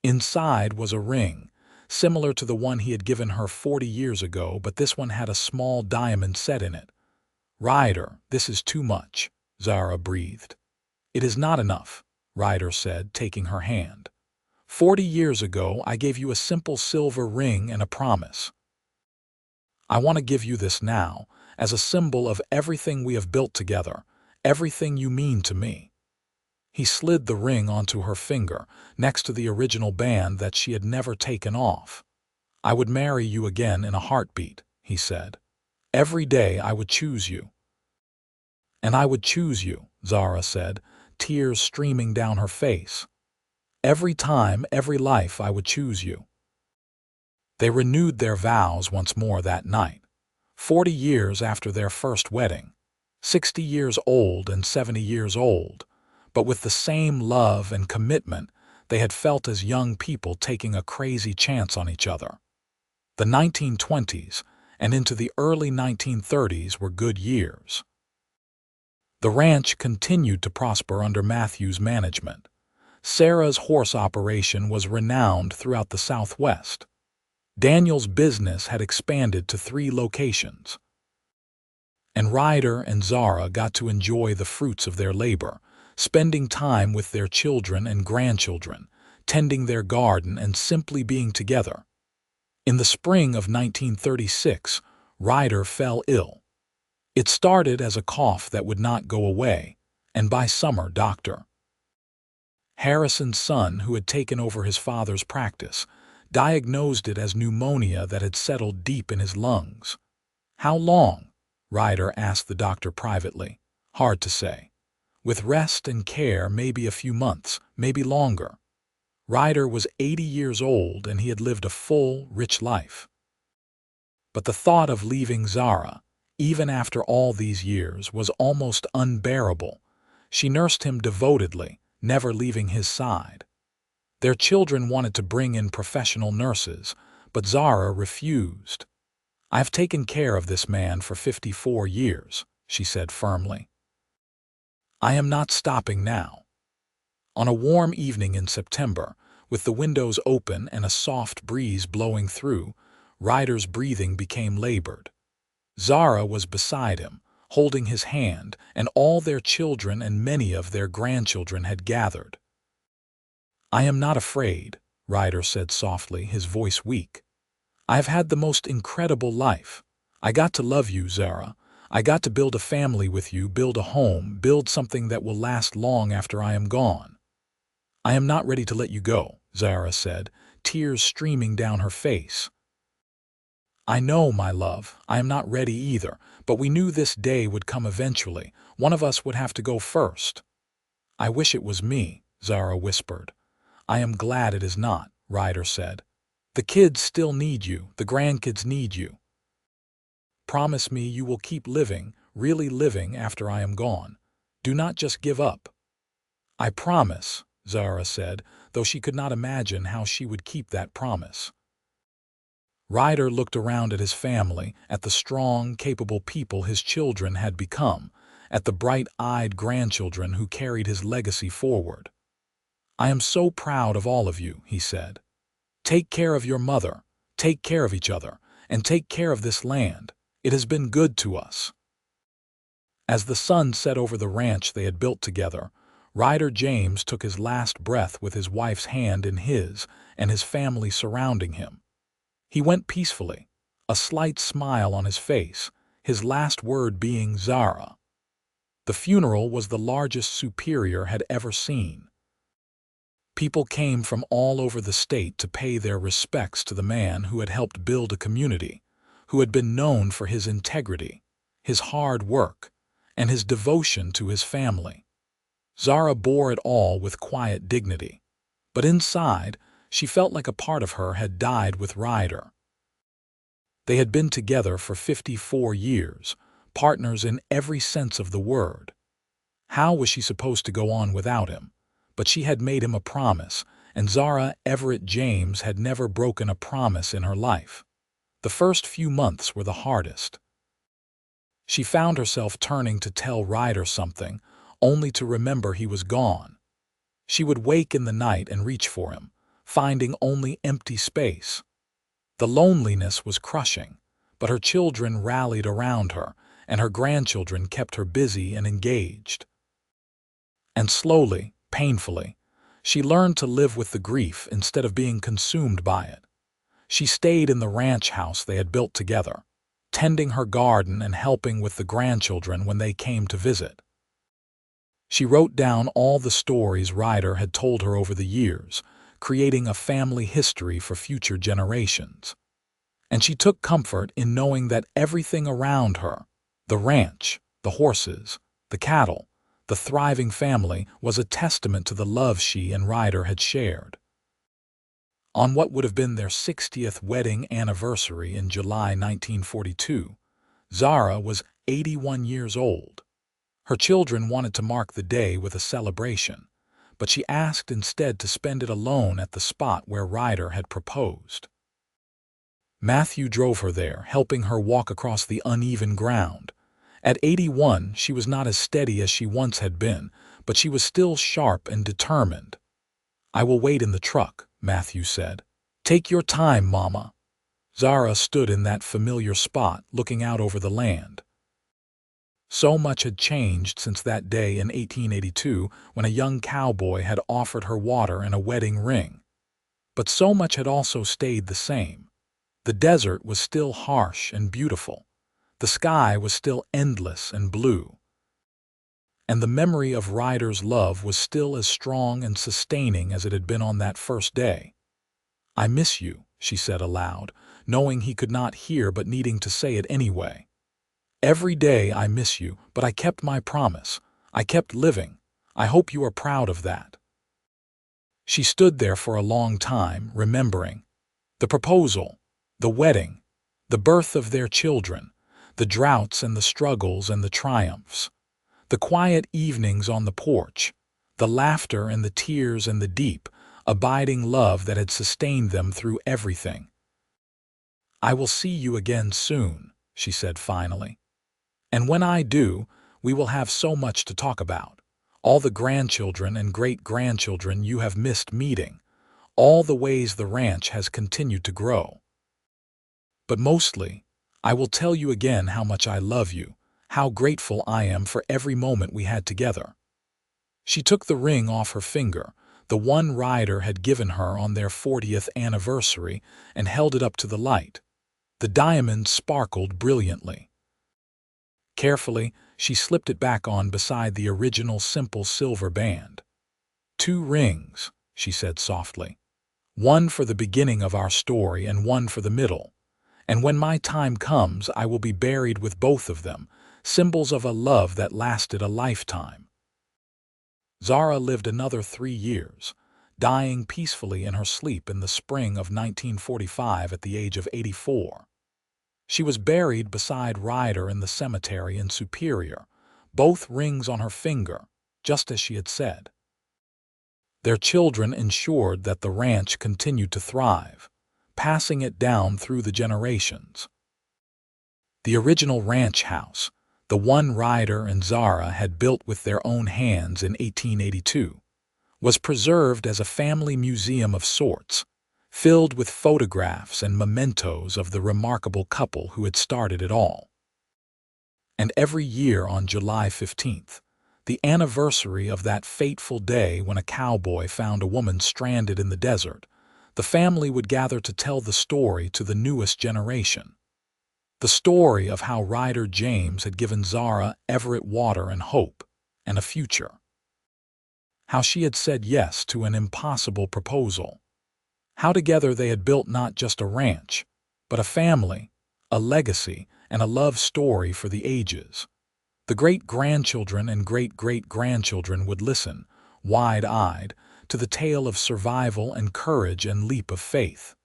Inside was a ring, similar to the one he had given her 40 years ago, but this one had a small diamond set in it. Ryder, this is too much, Zara breathed. It is not enough, Ryder said, taking her hand. 40 years ago, I gave you a simple silver ring and a promise. I want to give you this now, as a symbol of everything we have built together, everything you mean to me. He slid the ring onto her finger, next to the original band that she had never taken off. I would marry you again in a heartbeat, he said. Every day I would choose you. And I would choose you, Zara said, tears streaming down her face. Every time, every life, I would choose you. They renewed their vows once more that night, 40 years after their first wedding, 60 years old and 70 years old, but with the same love and commitment they had felt as young people taking a crazy chance on each other. The 1920s and into the early 1930s were good years. The ranch continued to prosper under Matthew's management. Sarah's horse operation was renowned throughout the Southwest. Daniel's business had expanded to 3 locations. And Ryder and Zara got to enjoy the fruits of their labor, spending time with their children and grandchildren, tending their garden and simply being together. In the spring of 1936, Ryder fell ill. It started as a cough that would not go away, and by summer, Dr. Harrison's son, who had taken over his father's practice, diagnosed it as pneumonia that had settled deep in his lungs. How long? Ryder asked the doctor privately. Hard to say. With rest and care, maybe a few months, maybe longer. Ryder was 80 years old and he had lived a full, rich life. But the thought of leaving Zara, even after all these years, was almost unbearable. She nursed him devotedly, never leaving his side. Their children wanted to bring in professional nurses, but Zara refused. "I have taken care of this man for 54 years, she said firmly. "I am not stopping now." On a warm evening in September, with the windows open and a soft breeze blowing through, Ryder's breathing became labored. Zara was beside him, holding his hand, and all their children and many of their grandchildren had gathered. "I am not afraid," Ryder said softly, his voice weak. "I have had the most incredible life. I got to love you, Zara. I got to build a family with you, build a home, build something that will last long after I am gone." "I am not ready to let you go," Zara said, tears streaming down her face. "I know, my love, I am not ready either, but we knew this day would come eventually. One of us would have to go first." "I wish it was me," Zara whispered. "I am glad it is not," Ryder said. "The kids still need you, the grandkids need you. Promise me you will keep living, really living after I am gone. Do not just give up." "I promise," Zara said, though she could not imagine how she would keep that promise. Ryder looked around at his family, at the strong, capable people his children had become, at the bright-eyed grandchildren who carried his legacy forward. "I am so proud of all of you," he said. "Take care of your mother, take care of each other, and take care of this land. It has been good to us." As the sun set over the ranch they had built together, Ryder James took his last breath with his wife's hand in his and his family surrounding him. He went peacefully, a slight smile on his face, his last word being Zara. The funeral was the largest Superior had ever seen. People came from all over the state to pay their respects to the man who had helped build a community, who had been known for his integrity, his hard work, and his devotion to his family. Zara bore it all with quiet dignity, but inside, she felt like a part of her had died with Ryder. They had been together for 54 years, partners in every sense of the word. How was she supposed to go on without him? But she had made him a promise, and Zara Everett James had never broken a promise in her life. The first few months were the hardest. She found herself turning to tell Ryder something, only to remember he was gone. She would wake in the night and reach for him, finding only empty space. The loneliness was crushing, but her children rallied around her, and her grandchildren kept her busy and engaged. And slowly, painfully, she learned to live with the grief instead of being consumed by it. She stayed in the ranch house they had built together, tending her garden and helping with the grandchildren when they came to visit. She wrote down all the stories Ryder had told her over the years, creating a family history for future generations. And she took comfort in knowing that everything around her, the ranch, the horses, the cattle, the thriving family, was a testament to the love she and Ryder had shared. On what would have been their 60th wedding anniversary in July 1942, Zara was 81 years old. Her children wanted to mark the day with a celebration, but she asked instead to spend it alone at the spot where Ryder had proposed. Matthew drove her there, helping her walk across the uneven ground. At 81, she was not as steady as she once had been, but she was still sharp and determined. "I will wait in the truck," Matthew said. "Take your time, Mama." Zara stood in that familiar spot, looking out over the land. So much had changed since that day in 1882 when a young cowboy had offered her water and a wedding ring. But so much had also stayed the same. The desert was still harsh and beautiful. The sky was still endless and blue. And the memory of Ryder's love was still as strong and sustaining as it had been on that first day. "I miss you," she said aloud, knowing he could not hear but needing to say it anyway. "Every day I miss you, but I kept my promise. I kept living. I hope you are proud of that." She stood there for a long time, remembering. The proposal, the wedding, the birth of their children, The droughts and the struggles and the triumphs. The quiet evenings on the porch. The laughter and the tears and the deep, abiding love that had sustained them through everything. "I will see you again soon," she said finally. "And when I do, we will have so much to talk about. All the grandchildren and great-grandchildren you have missed meeting. All the ways the ranch has continued to grow. But mostly, I will tell you again how much I love you, how grateful I am for every moment we had together." She took the ring off her finger, the one Ryder had given her on their 40th anniversary, and held it up to the light. The diamond sparkled brilliantly. Carefully, she slipped it back on beside the original simple silver band. "2 rings," she said softly. "One for the beginning of our story and one for the middle. And when my time comes, I will be buried with both of them, symbols of a love that lasted a lifetime." Zara lived another 3 years, dying peacefully in her sleep in the spring of 1945 at the age of 84. She was buried beside Ryder in the cemetery in Superior, both rings on her finger, just as she had said. Their children ensured that the ranch continued to thrive, passing it down through the generations. The original ranch house, the one Ryder and Zara had built with their own hands in 1882, was preserved as a family museum of sorts, filled with photographs and mementos of the remarkable couple who had started it all. And every year on July 15th, the anniversary of that fateful day when a cowboy found a woman stranded in the desert, the family would gather to tell the story to the newest generation. The story of how Ryder James had given Zara Everett water and hope and a future. How she had said yes to an impossible proposal. How together they had built not just a ranch, but a family, a legacy, and a love story for the ages. The great-grandchildren and great-great-grandchildren would listen, wide-eyed, to the tale of survival and courage and leap of faith.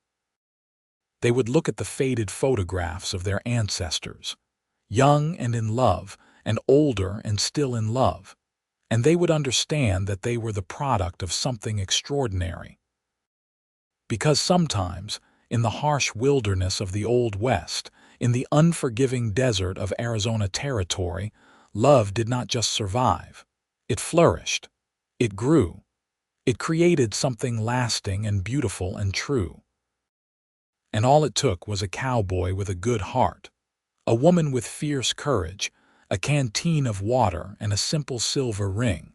They would look at the faded photographs of their ancestors, young and in love, and older and still in love, and they would understand that they were the product of something extraordinary. Because sometimes, in the harsh wilderness of the Old West, in the unforgiving desert of Arizona Territory, love did not just survive. It flourished. It grew. It created something lasting and beautiful and true. And all it took was a cowboy with a good heart, a woman with fierce courage, a canteen of water, and a simple silver ring.